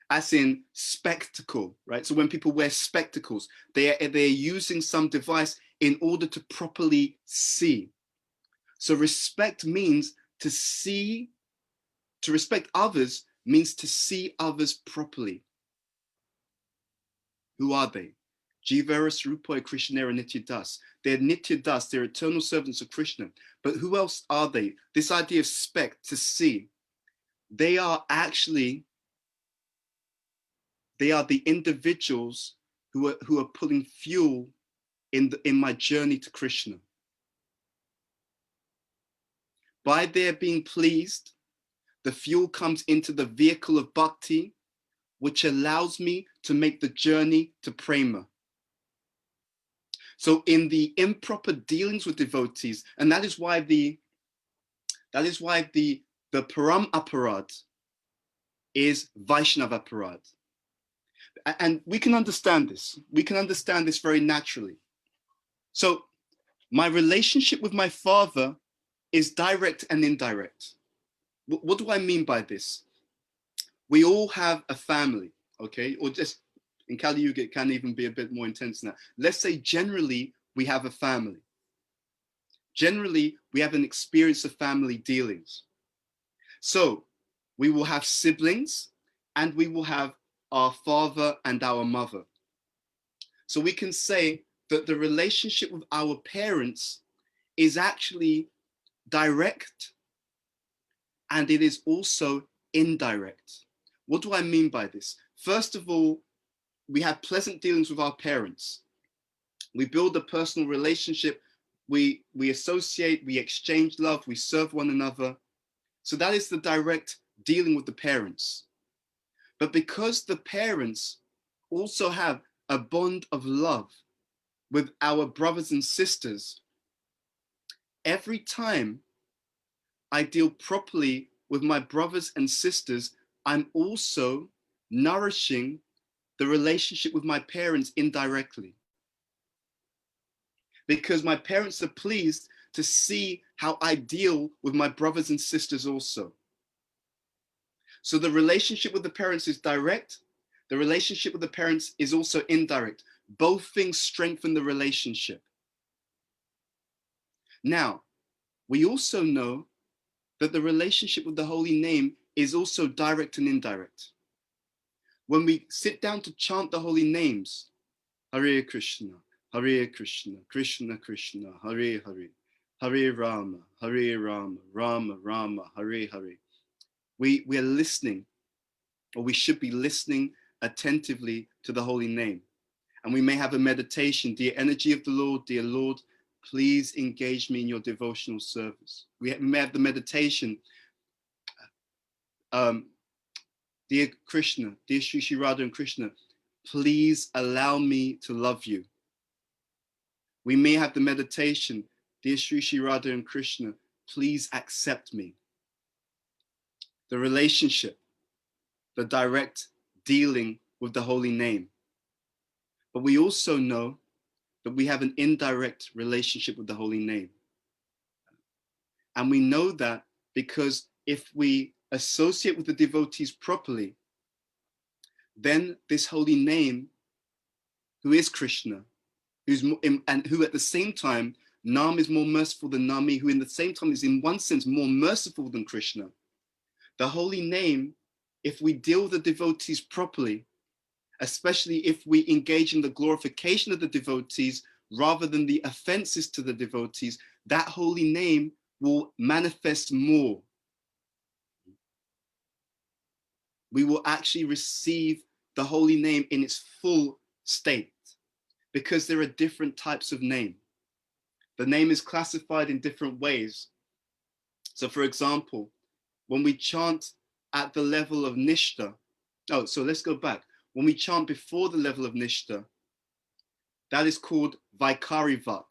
as in spectacle, right? So when people wear spectacles, they're using some device in order to properly see. So respect means to see, to respect others means to see others properly. Who are they? Jivaras Rupoy Krishnera Nityadas. They're Nityadas, they're eternal servants of Krishna. But who else are they? This idea of spect, to see. They are actually, they are the individuals who are putting fuel in my journey to Krishna. By their being pleased, the fuel comes into the vehicle of bhakti, which allows me to make the journey to prema. So in the improper dealings with devotees, and that is why the param aparad is Vaishnava aparad. And we can understand this. We can understand this very naturally. So my relationship with my father is direct and indirect. What do I mean by this? We all have a family, okay? Or just in Kali Yuga, it can even be a bit more intense now. Let's say generally we have a family. Generally, we have an experience of family dealings. So we will have siblings and we will have our father and our mother. So we can say that the relationship with our parents is actually direct and it is also indirect. What do I mean by this? First of all, we have pleasant dealings with our parents. We build a personal relationship. We associate, we exchange love, we serve one another. So that is the direct dealing with the parents. But because the parents also have a bond of love with our brothers and sisters, every time I deal properly with my brothers and sisters, I'm also nourishing the relationship with my parents indirectly. Because my parents are pleased to see how I deal with my brothers and sisters also. So the relationship with the parents is direct. The relationship with the parents is also indirect. Both things strengthen the relationship. Now, we also know that the relationship with the holy name is also direct and indirect. When we sit down to chant the holy names, Hare Krishna, Hare Krishna, Krishna Krishna, Hare Hare, Hare Rama, Rama Rama, Hare Hare. We are listening, or we should be listening attentively to the holy name. And we may have a meditation. Dear energy of the Lord, dear Lord, please engage me in your devotional service. We may have the meditation. Dear Krishna, dear Sri Radha and Krishna, please allow me to love you. We may have the meditation. Dear Sri Radha and Krishna, please accept me. The relationship, the direct dealing with the holy name. But we also know that we have an indirect relationship with the holy name. And we know that because if we associate with the devotees properly, then this holy name, who is Krishna, and who at the same time, Nam is more merciful than Nami, who in the same time is in one sense more merciful than Krishna. The holy name, if we deal with the devotees properly, especially if we engage in the glorification of the devotees rather than the offenses to the devotees, that holy name will manifest more. We will actually receive the holy name in its full state, because there are different types of name. The name is classified in different ways. So for example, when we chant at the level of Nishta, so let's go back. When we chant before the level of Nishta, that is called Vaikari Vak.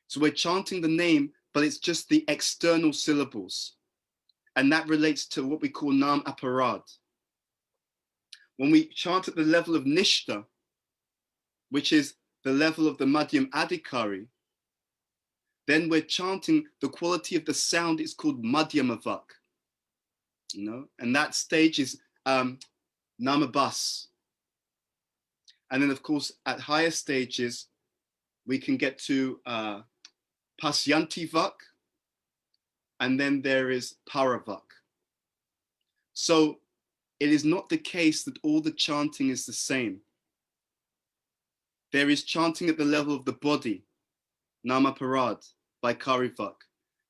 So we're chanting the name, but it's just the external syllables. And that relates to what we call Nam Aparad. When we chant at the level of Nishta, which is the level of the Madhyam Adhikari, then we're chanting the quality of the sound is called Madhyama Vak. And that stage is Namabas. And then of course, at higher stages, we can get to Pasyanti Vak, and then there is Paravak. So it is not the case that all the chanting is the same. There is chanting at the level of the body, Namaparad, by Karivak.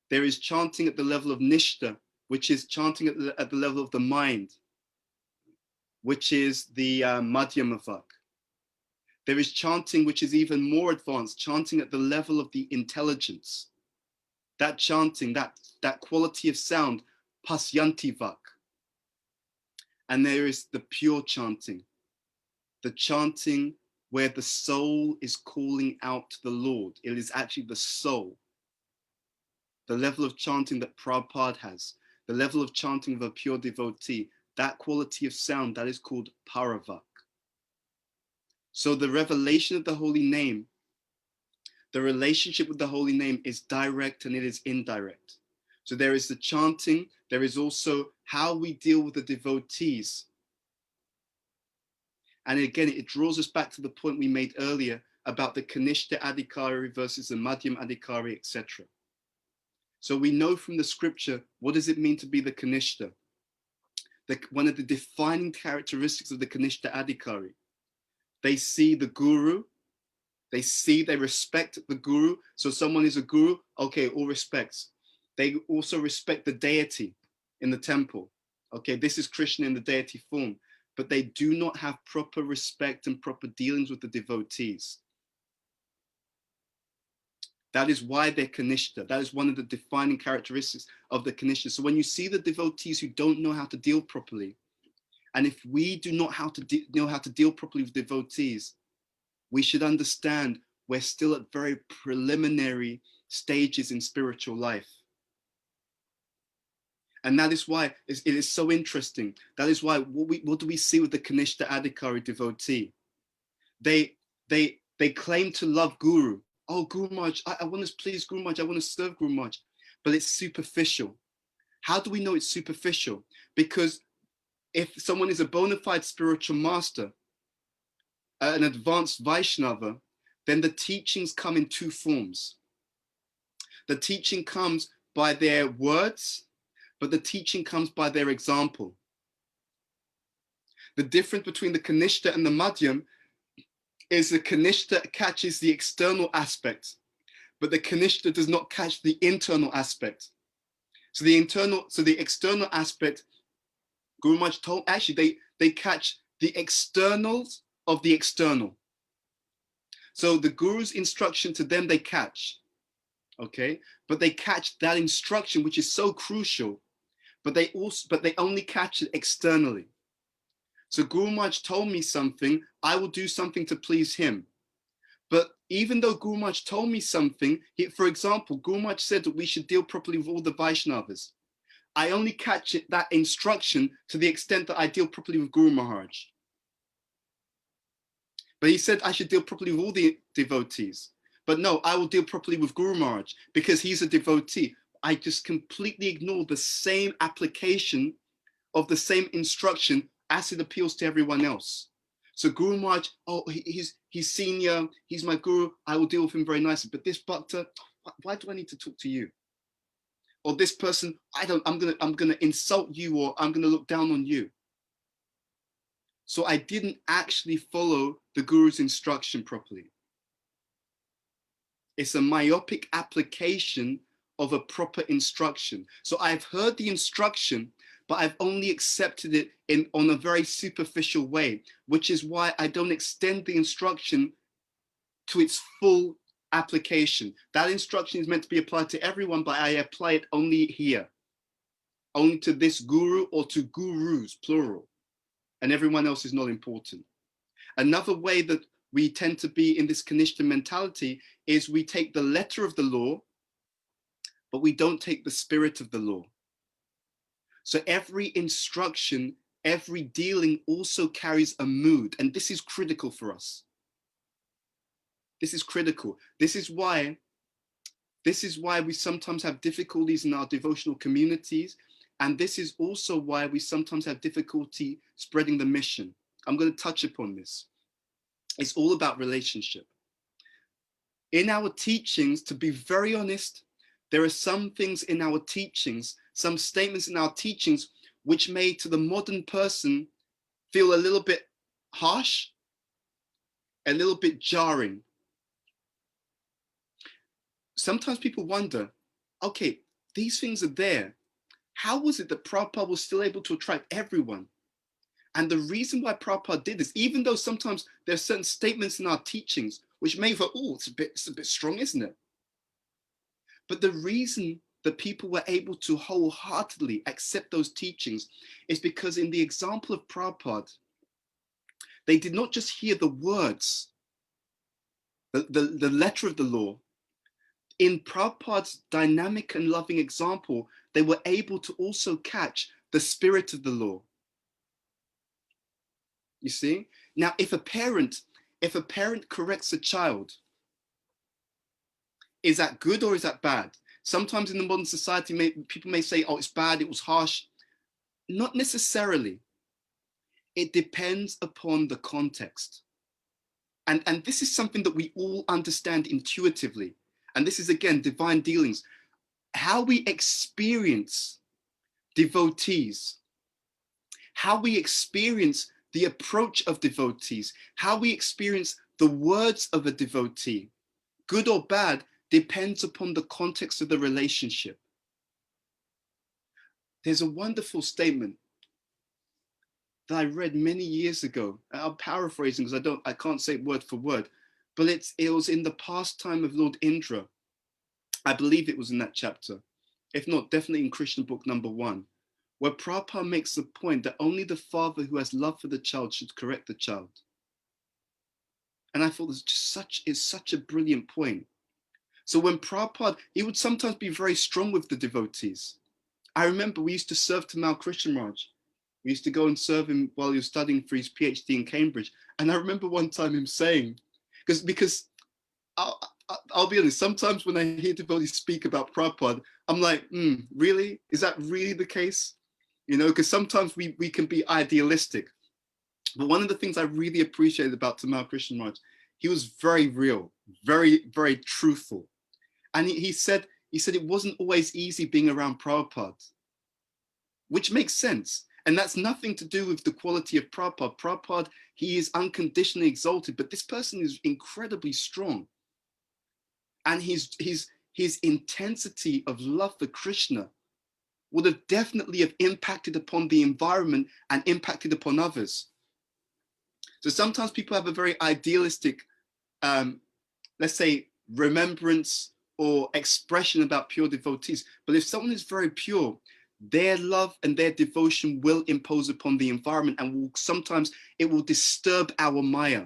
There is chanting at the level of Nishta, which is chanting at the level of the mind, which is the Madhyamavak. There is chanting which is even more advanced, chanting at the level of the intelligence. That chanting, that quality of sound, Pasyanti Vak. And there is the pure chanting, the chanting where the soul is calling out to the Lord. It is actually the soul. The level of chanting that Prabhupada has, the level of chanting of a pure devotee, that quality of sound, that is called Paravak. So the revelation of the holy name, the relationship with the holy name is direct and it is indirect. So there is the chanting, there is also how we deal with the devotees. And again, it draws us back to the point we made earlier about the Kanishta Adhikari versus the Madhyam Adhikari, etc. So we know from the scripture, what does it mean to be the Kanishta? One of the defining characteristics of the Kanishta Adhikari. They see the guru, they respect the guru. So someone is a guru, okay, all respects. They also respect the deity in the temple. Okay, this is Krishna in the deity form, but they do not have proper respect and proper dealings with the devotees. That is why they're Kanishta. That is one of the defining characteristics of the Kanishta. So when you see the devotees who don't know how to deal properly, and if we do not know how to deal properly with devotees, we should understand we're still at very preliminary stages in spiritual life. And that is why it is so interesting. That is why what do we see with the Kanishta Adhikari devotee? They claim to love Guru. Oh, Guru Maharaj, I want to please Guru Maharaj, I want to serve Guru Maharaj. But it's superficial. How do we know it's superficial? Because if someone is a bona fide spiritual master, an advanced Vaishnava, then the teachings come in two forms. The teaching comes by their words, but the teaching comes by their example. The difference between the Kanishta and the Madhyam is the Kanishta catches the external aspect, but the Kanishta does not catch the internal aspect. So the external aspect, Guru Maharaj told, actually they catch the externals of the external. So the Guru's instruction to them, they catch, okay? But they catch that instruction, which is so crucial, but they only catch it externally. So Guru Maharaj told me something, I will do something to please him. But even though Guru Maharaj told me something, for example, Guru Maharaj said that we should deal properly with all the Vaishnavas. I only catch that instruction to the extent that I deal properly with Guru Maharaj. But he said I should deal properly with all the devotees. But no, I will deal properly with Guru Maharaj because he's a devotee. I just completely ignore the same application of the same instruction as it appeals to everyone else. So Guru Maharaj, oh, he's senior, he's my guru, I will deal with him very nicely. But this bhakta, why do I need to talk to you? Or this person, I'm gonna insult you, or I'm gonna look down on you. So I didn't actually follow the Guru's instruction properly. It's a myopic application of a proper instruction. So I've heard the instruction, but I've only accepted it on a very superficial way, which is why I don't extend the instruction to its full application. That instruction is meant to be applied to everyone, but I apply it only here, only to this guru or to gurus, plural, and everyone else is not important. Another way that we tend to be in this Kanishta mentality is we take the letter of the law, but we don't take the spirit of the law. So every instruction, every dealing also carries a mood, and this is critical for us. This is critical. This is why we sometimes have difficulties in our devotional communities, and this is also why we sometimes have difficulty spreading the mission. I'm going to touch upon this. It's all about relationship. In our teachings, to be very honest, there are some things in our teachings, some statements in our teachings, which may to the modern person feel a little bit harsh, a little bit jarring. Sometimes people wonder, okay, these things are there. How was it that Prabhupada was still able to attract everyone? And the reason why Prabhupada did this, even though sometimes there are certain statements in our teachings which may feel, oh, it's a bit strong, isn't it? But the reason that people were able to wholeheartedly accept those teachings is because in the example of Prabhupada, they did not just hear the words, the letter of the law. In Prabhupada's dynamic and loving example, they were able to also catch the spirit of the law. You see? Now, if a parent corrects a child, is that good or is that bad? Sometimes in the modern society, people may say, oh, it's bad, it was harsh. Not necessarily. It depends upon the context. And this is something that we all understand intuitively. And this is, again, divine dealings. How we experience devotees, how we experience the approach of devotees, how we experience the words of a devotee, good or bad, depends upon the context of the relationship. There's a wonderful statement that I read many years ago. I'm paraphrasing because I can't say it word for word, but it was in the pastime of Lord Indra. I believe it was in that chapter, if not, definitely in Christian book #1, where Prabhupada makes the point that only the father who has love for the child should correct the child. And I thought it's such a brilliant point. So when Prabhupada, he would sometimes be very strong with the devotees. I remember we used to serve Tamal Christian Raj. We used to go and serve him while he was studying for his PhD in Cambridge. And I remember one time him saying, because I'll be honest, sometimes when I hear devotees speak about Prabhupada, I'm like, really? Is that really the case? You know, because sometimes we can be idealistic. But one of the things I really appreciated about Tamal Christian Raj, he was very real, very, very truthful. And he said it wasn't always easy being around Prabhupada, which makes sense. And that's nothing to do with the quality of Prabhupada. Prabhupada, he is unconditionally exalted, but this person is incredibly strong. And his intensity of love for Krishna would have definitely have impacted upon the environment and impacted upon others. So sometimes people have a very idealistic, let's say, remembrance or expression about pure devotees. But if someone is very pure, their love and their devotion will impose upon the environment, and sometimes it will disturb our maya.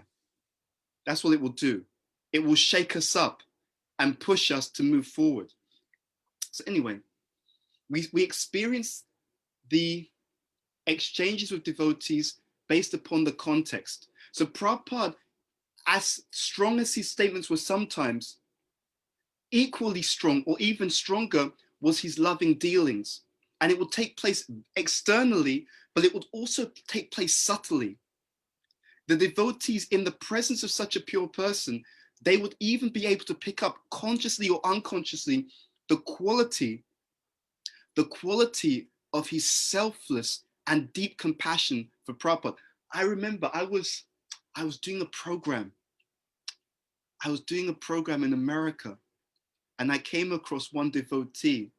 That's what it will do. It will shake us up and push us to move forward. So anyway, we experience the exchanges with devotees based upon the context. So Prabhupada, as strong as his statements were sometimes, equally strong or even stronger was his loving dealings. And it would take place externally, but it would also take place subtly. The devotees, in the presence of such a pure person, they would even be able to pick up consciously or unconsciously the quality of his selfless and deep compassion for Prabhupada. I remember I was doing a program. I was doing a program in America, and I came across one devotee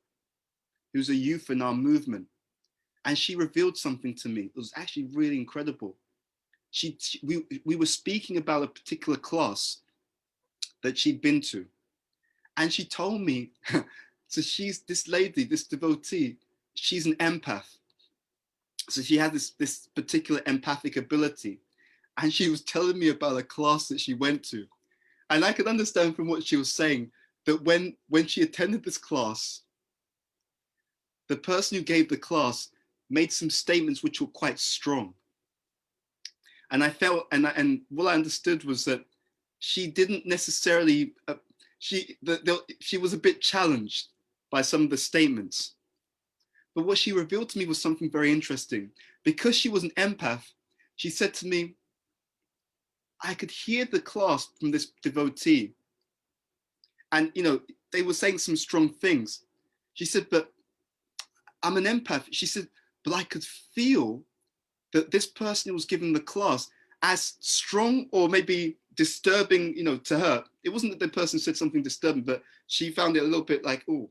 who's a youth in our movement, and she revealed something to me. It was actually really incredible. We were speaking about a particular class that she'd been to, and she told me, so she's this lady, this devotee, she's an empath. So she had this particular empathic ability, and she was telling me about a class that she went to. And I could understand from what she was saying that when she attended this class, the person who gave the class made some statements which were quite strong. And I felt, and what I understood was that she didn't necessarily, she was a bit challenged by some of the statements. But what she revealed to me was something very interesting. Because she was an empath, she said to me, I could hear the class from this devotee. And, you know, they were saying some strong things. She said, but I'm an empath. She said, but I could feel that this person who was giving the class, as strong or maybe disturbing, you know, to her, it wasn't that the person said something disturbing, but she found it a little bit like, oh,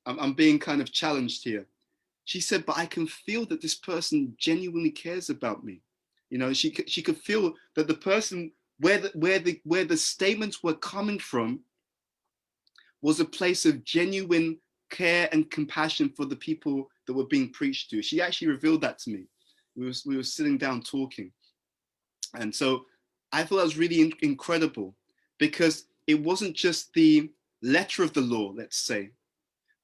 I'm being kind of challenged here. She said, but I can feel that this person genuinely cares about me. You know, she could feel that the person where the statements were coming from was a place of genuine care and compassion for the people that were being preached to. She actually revealed that to me. We were sitting down talking. And so I thought that was really incredible, because it wasn't just the letter of the law, let's say,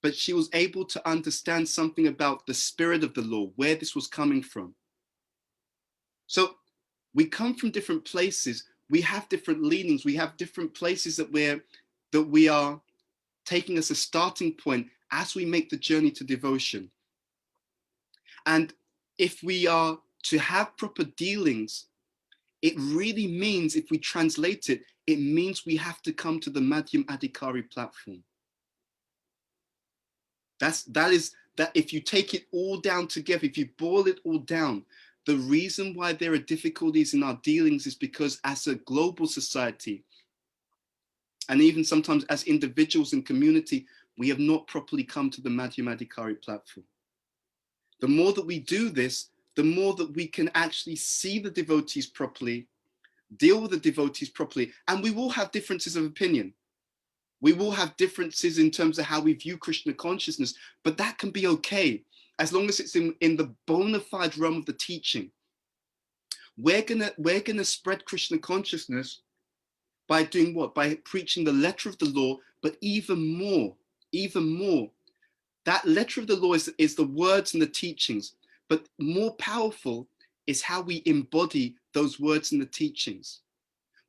but she was able to understand something about the spirit of the law, where this was coming from. So we come from different places. We have different leanings. We have different places that we are taking as a starting point as we make the journey to devotion. And if we are to have proper dealings, it really means, if we translate it, it means we have to come to the Madhyam Adhikari platform. That if you take it all down together, if you boil it all down, the reason why there are difficulties in our dealings is because as a global society, and even sometimes as individuals in community, we have not properly come to the Madhyam Adhikari platform. The more that we do this, the more that we can actually see the devotees properly, deal with the devotees properly, and we will have differences of opinion. We will have differences in terms of how we view Krishna consciousness, but that can be okay, as long as it's in the bona fide realm of the teaching. We're gonna spread Krishna consciousness by doing what? By preaching the letter of the law, but even more, that letter of the law is the words and the teachings, but more powerful is how we embody those words and the teachings.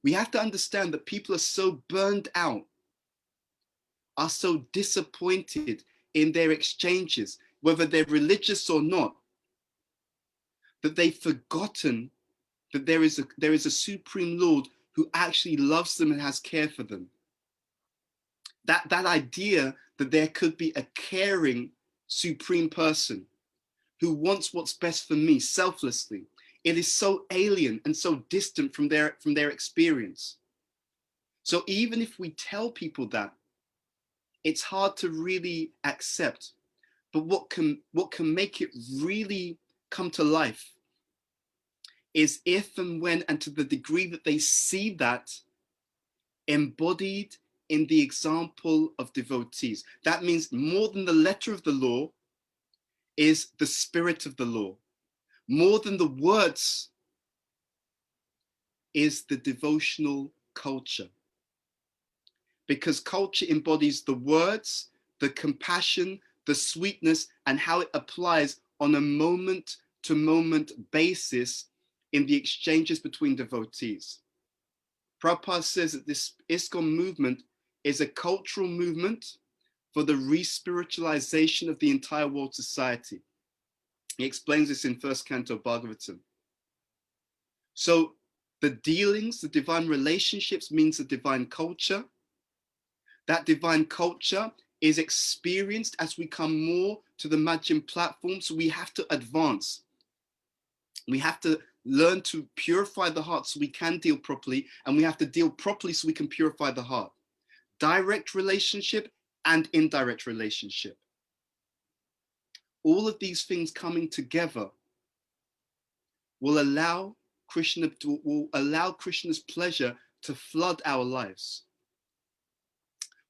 We have to understand that people are so burned out, are so disappointed in their exchanges, whether they're religious or not, that they've forgotten that there is a supreme Lord who actually loves them and has care for them. That idea that there could be a caring supreme person who wants what's best for me selflessly, it is so alien and so distant from their experience. So even if we tell people that, it's hard to really accept. But what can make it really come to life is if and when and to the degree that they see that embodied in the example of devotees. That means more than the letter of the law is the spirit of the law. More than the words is the devotional culture. Because culture embodies the words, the compassion, the sweetness, and how it applies on a moment-to-moment basis in the exchanges between devotees. Prabhupada says that this ISKCON movement is a cultural movement for the re-spiritualization of the entire world society. He explains this in first canto Bhagavatam. So the dealings, the divine relationships means the divine culture. That divine culture is experienced as we come more to the Madhyam platform. So we have to advance. We have to learn to purify the heart so we can deal properly, and we have to deal properly so we can purify the heart. Direct relationship and indirect relationship. All of these things coming together will allow Krishna's pleasure to flood our lives.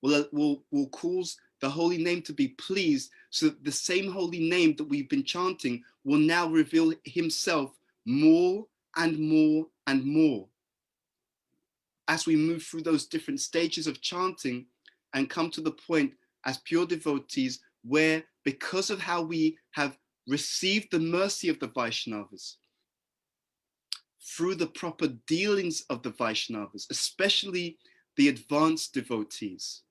Will cause the holy name to be pleased, so that the same holy name that we've been chanting will now reveal himself more and more and more as we move through those different stages of chanting and come to the point as pure devotees where, because of how we have received the mercy of the Vaishnavas through the proper dealings of the Vaishnavas, especially the advanced devotees,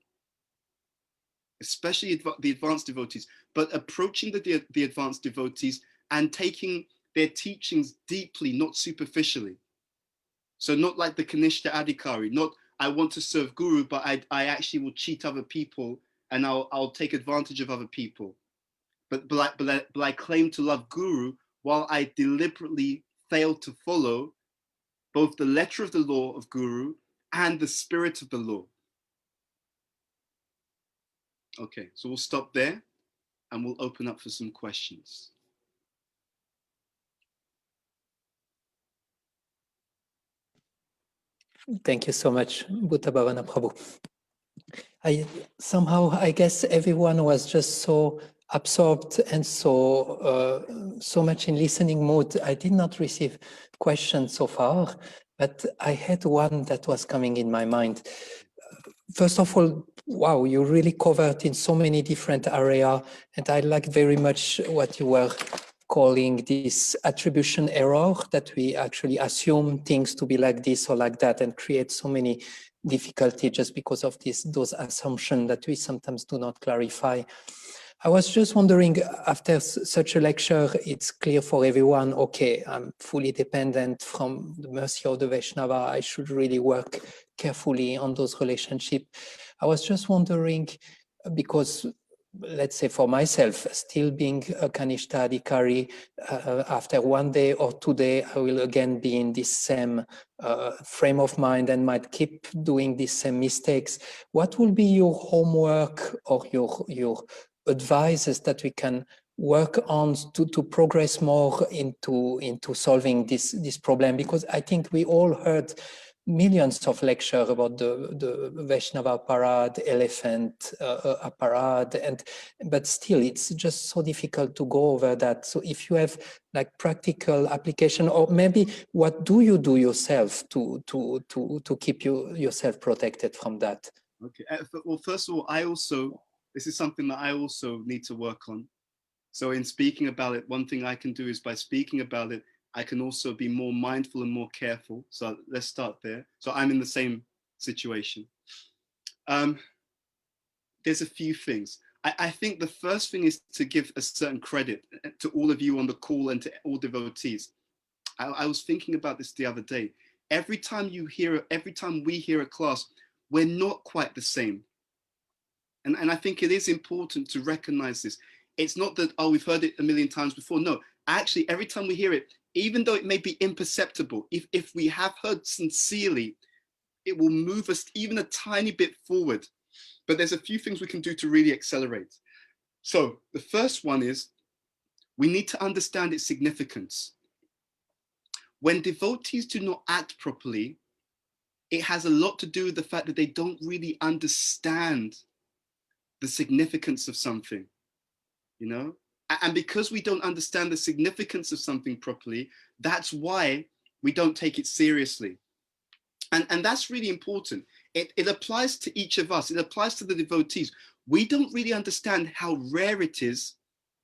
but approaching the advanced devotees and taking their teachings deeply, not superficially. So not like the Kanishta Adhikari, not I want to serve Guru, but I actually will cheat other people and I'll take advantage of other people. But I claim to love Guru while I deliberately fail to follow both the letter of the law of Guru and the spirit of the law. Okay, so we'll stop there and we'll open up for some questions. Thank you so much, Bhuta Bhavana Prabhu. I guess everyone was just so absorbed and so much in listening mood. I did not receive questions so far, but I had one that was coming in my mind. First of all, wow, you really covered in so many different areas, and I like very much what you were calling this attribution error, that we actually assume things to be like this or like that and create so many difficulty just because of those assumptions that we sometimes do not clarify. I was just wondering, after such a lecture, it's clear for everyone, okay, I'm fully dependent from the mercy of the Vaishnava, I should really work carefully on those relationships. I was just wondering, because let's say for myself, still being a Kanishta Adhikari, after 1 day or 2 days, I will again be in this same frame of mind and might keep doing these same mistakes. What will be your homework or your advices that we can work on to progress more into solving this problem? Because I think we all heard millions of lectures about the Vaishnava parade, elephant parade, but still it's just so difficult to go over that. So if you have like practical application, or maybe what do you do yourself to keep yourself protected from that? Okay, well, first of all, this is something that I also need to work on. So in speaking about it, one thing I can do is by speaking about it, I can also be more mindful and more careful. So let's start there. So I'm in the same situation. There's a few things. I think the first thing is to give a certain credit to all of you on the call and to all devotees. I was thinking about this the other day. Every time we hear a class, we're not quite the same. And I think it is important to recognize this. It's not that, oh, we've heard it a million times before. No, actually, every time we hear it, even though it may be imperceptible, if we have heard sincerely, it will move us even a tiny bit forward. But there's a few things we can do to really accelerate. So the first one is we need to understand its significance. When devotees do not act properly, it has a lot to do with the fact that they don't really understand the significance of something, you know? And because we don't understand the significance of something properly, that's why we don't take it seriously. And that's really important. It applies to each of us. It applies to the devotees. We don't really understand how rare it is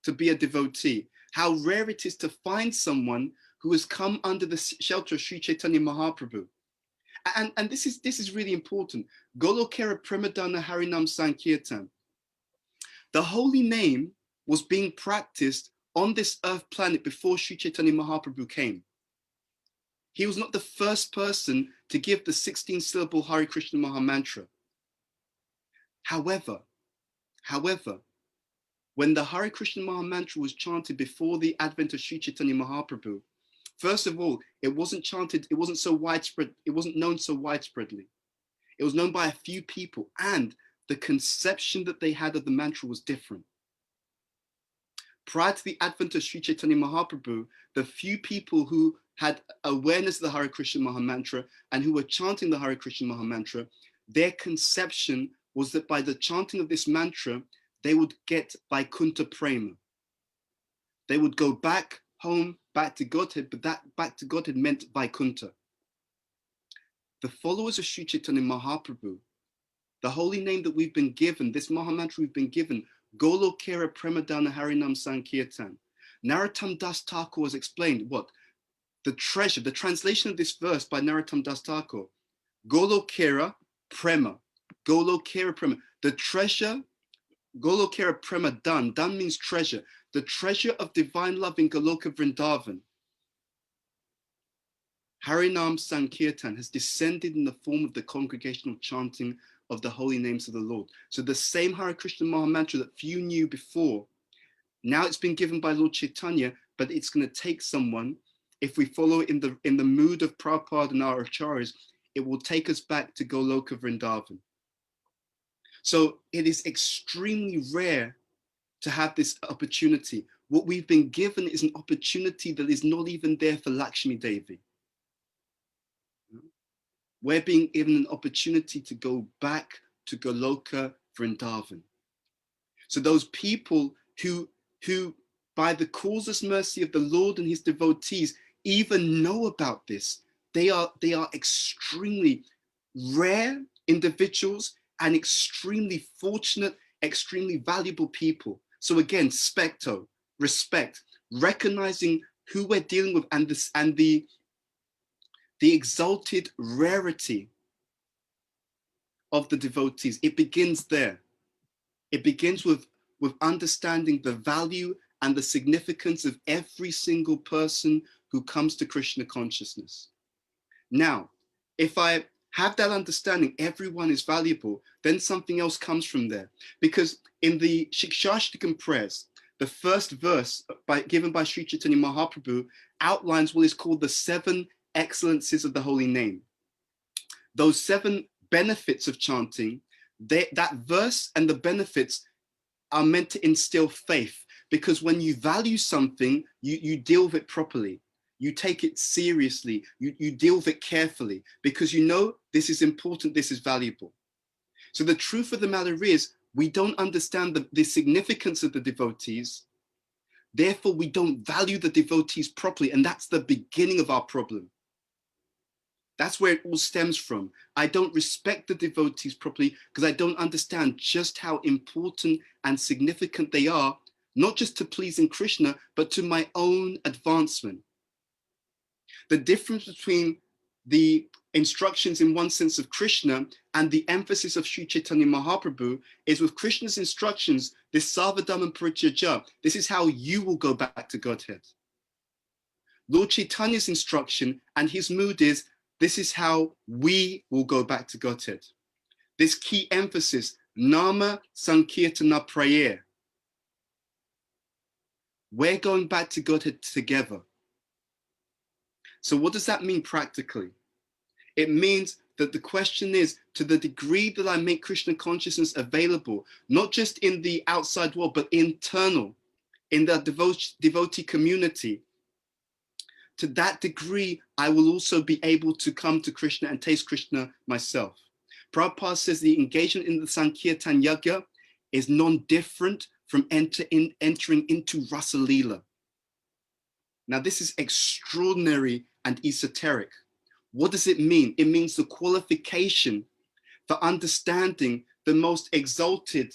to be a devotee, how rare it is to find someone who has come under the shelter of Sri Chaitanya Mahaprabhu. And this is really important. Golokera Premadana Harinam Sankirtan. The holy name was being practiced on this earth planet before Sri Chaitanya Mahaprabhu came. He was not the first person to give the 16-syllable Hare Krishna Maha Mantra. However, when the Hare Krishna Maha Mantra was chanted before the advent of Sri Chaitanya Mahaprabhu, first of all, it wasn't chanted, it wasn't so widespread, it wasn't known so widespreadly. It was known by a few people, and the conception that they had of the mantra was different. Prior to the advent of Sri Chaitanya Mahaprabhu, the few people who had awareness of the Hare Krishna Maha Mantra and who were chanting the Hare Krishna Maha Mantra, their conception was that by the chanting of this mantra, they would get Vaikuntha Prema. They would go back home, back to Godhead, but that back to Godhead meant Vaikuntha. The followers of Sri Chaitanya Mahaprabhu, the holy name that we've been given, this Maha Mantra we've been given, Golokera Premadana Harinam Sankirtan. Narottam Das Thakur has explained what? The treasure, the translation of this verse by Narottam Das Thakur. Golokera Prema. Golokera Prema. The treasure, Golokera Prema Dan. Dan means treasure. The treasure of divine love in Goloka Vrindavan. Harinam Sankirtan has descended in the form of the congregational chanting of the holy names of the Lord. So the same Hare Krishna Maha Mantra that few knew before, now it's been given by Lord Chaitanya, but it's going to take someone, if we follow in the mood of Prabhupada and our acharyas, it will take us back to Goloka Vrindavan. So it is extremely rare to have this opportunity. What we've been given is an opportunity that is not even there for Lakshmi Devi. We're being given an opportunity to go back to Goloka Vrindavan. So those people who by the causeless mercy of the Lord and his devotees even know about this, they are extremely rare individuals and extremely fortunate, extremely valuable people. So again, specto, respect, recognizing who we're dealing with and the exalted rarity of the devotees. It begins there. It begins with understanding the value and the significance of every single person who comes to Krishna consciousness. Now, if I have that understanding, everyone is valuable, then something else comes from there. Because in the Shikshashtakam prayers, the first verse given by Sri Chaitanya Mahaprabhu outlines what is called the 7 excellences of the holy name. Those 7 benefits of chanting, that verse and the benefits are meant to instill faith, because when you value something, you deal with it properly. You take it seriously. You deal with it carefully because you know this is important, this is valuable. So the truth of the matter is, we don't understand the significance of the devotees. Therefore, we don't value the devotees properly. And that's the beginning of our problem. That's where it all stems from. I don't respect the devotees properly because I don't understand just how important and significant they are, not just to pleasing Krishna, but to my own advancement. The difference between the instructions in one sense of Krishna and the emphasis of Sri Chaitanya Mahaprabhu is with Krishna's instructions, this Sarvadharma Parityaja, this is how you will go back to Godhead. Lord Chaitanya's instruction and his mood is, this is how we will go back to Godhead. This key emphasis, Nama Sankirtana Prayer. We're going back to Godhead together. So what does that mean practically? It means that the question is, to the degree that I make Krishna consciousness available, not just in the outside world, but internal, in the devotee community, to that degree, I will also be able to come to Krishna and taste Krishna myself. Prabhupada says the engagement in the Sankirtan Yajna is non-different from entering into Rasa Lila. Now, this is extraordinary and esoteric. What does it mean? It means the qualification for understanding the most exalted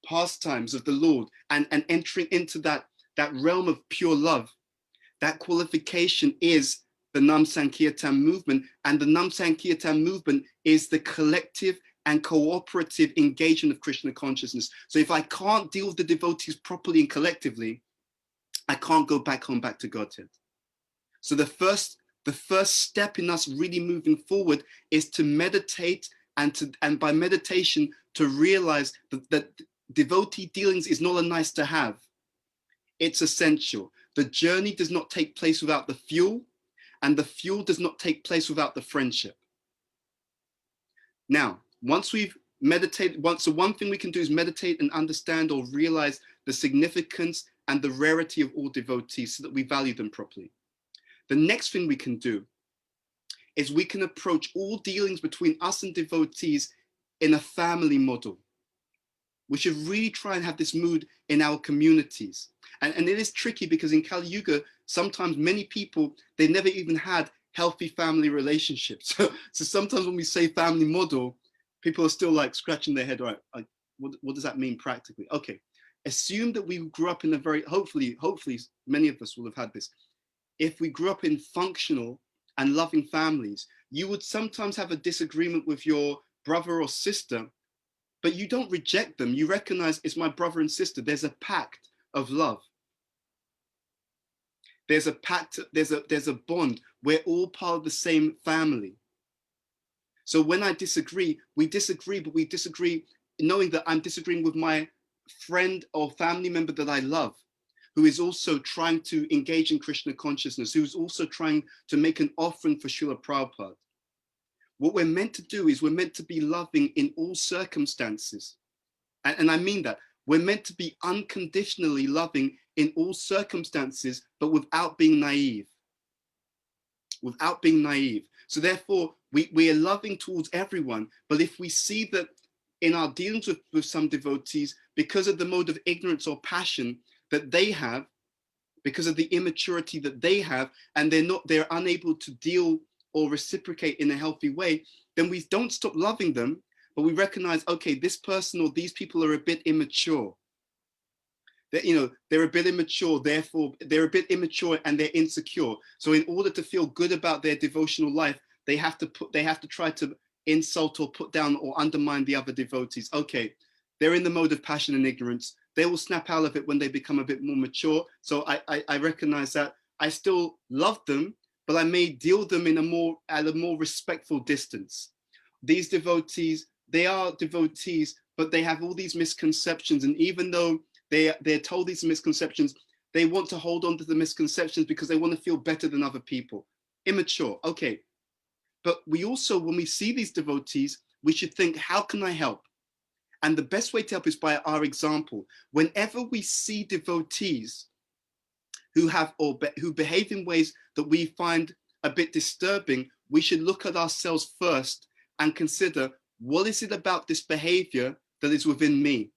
pastimes of the Lord and entering into that realm of pure love. That qualification is the Nam Sankirtan movement, and the Nam Sankirtan movement is the collective and cooperative engagement of Krishna consciousness. So if I can't deal with the devotees properly and collectively, I can't go back home, back to Godhead. So the first step in us really moving forward is to meditate, and by meditation to realize that devotee dealings is not a nice to have. It's essential. The journey does not take place without the fuel, and the fuel does not take place without the friendship. Now, once we've meditated, so one thing we can do is meditate and understand or realize the significance and the rarity of all devotees so that we value them properly. The next thing we can do is we can approach all dealings between us and devotees in a family model. We should really try and have this mood in our communities. And it is tricky because in Kali Yuga, sometimes many people, they never even had healthy family relationships. So sometimes when we say family model, people are still like scratching their head, right? What does that mean practically? Okay, assume that we grew up in a very, hopefully many of us will have had this. If we grew up in functional and loving families, you would sometimes have a disagreement with your brother or sister, but you don't reject them. You recognize it's my brother and sister. There's a pact of love. There's a pact, there's a bond. We're all part of the same family. So when I disagree, we disagree, but we disagree knowing that I'm disagreeing with my friend or family member that I love, who is also trying to engage in Krishna consciousness, who's also trying to make an offering for Srila Prabhupada. What we're meant to do is we're meant to be loving in all circumstances. And I mean that. We're meant to be unconditionally loving in all circumstances, but without being naive. Without being naive. So therefore, we are loving towards everyone. But if we see that in our dealings with some devotees, because of the mode of ignorance or passion that they have, because of the immaturity that they have, and they're unable to deal or reciprocate in a healthy way, then we don't stop loving them, but we recognize, okay, this person or these people are a bit immature. They're a bit immature, therefore they're a bit immature and they're insecure. So in order to feel good about their devotional life, they have to try to insult or put down or undermine the other devotees. Okay, they're in the mode of passion and ignorance. They will snap out of it when they become a bit more mature. So I recognize that. I still love them, but I may deal with them at a more respectful distance. These devotees, they are devotees, but they have all these misconceptions. And even though they're told these misconceptions, they want to hold on to the misconceptions because they want to feel better than other people. Immature, okay. But we also, when we see these devotees, we should think, how can I help? And the best way to help is by our example. Whenever we see devotees who behave in ways that we find a bit disturbing, we should look at ourselves first and consider, what is it about this behavior that is within me?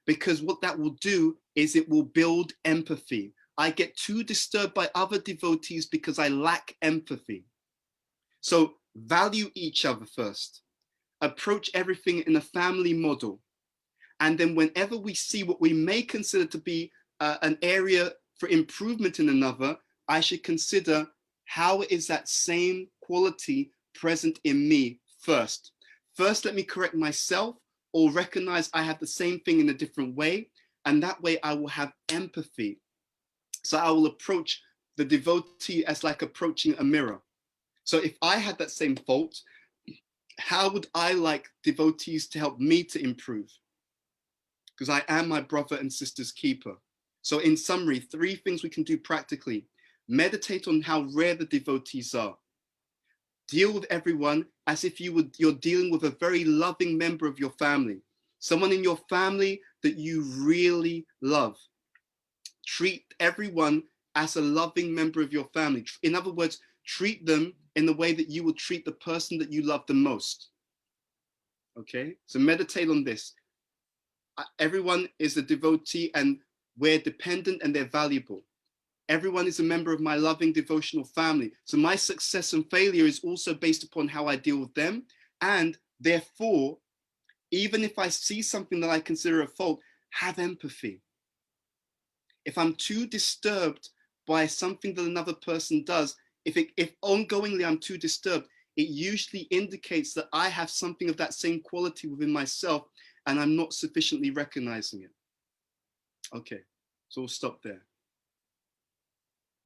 Because what that will do is it will build empathy. I get too disturbed by other devotees because I lack empathy. So value each other first. Approach everything in a family model. And then whenever we see what we may consider to be an area for improvement in another, I should consider, how is that same quality present in me first? First, let me correct myself or recognize I have the same thing in a different way. And that way I will have empathy. So I will approach the devotee as like approaching a mirror. So if I had that same fault, how would I like devotees to help me to improve? Because I am my brother and sister's keeper. So in summary, 3 things we can do practically. Meditate on how rare the devotees are. Deal with everyone as if you're dealing with a very loving member of your family, someone in your family that you really love. Treat everyone as a loving member of your family. In other words, treat them in the way that you would treat the person that you love the most. Okay, so meditate on this. Everyone is a devotee and we're dependent and they're valuable. Everyone is a member of my loving devotional family. So my success and failure is also based upon how I deal with them. And therefore, even if I see something that I consider a fault, have empathy. If I'm too disturbed by something that another person does, if ongoingly I'm too disturbed, it usually indicates that I have something of that same quality within myself and I'm not sufficiently recognizing it. Okay, so we'll stop there.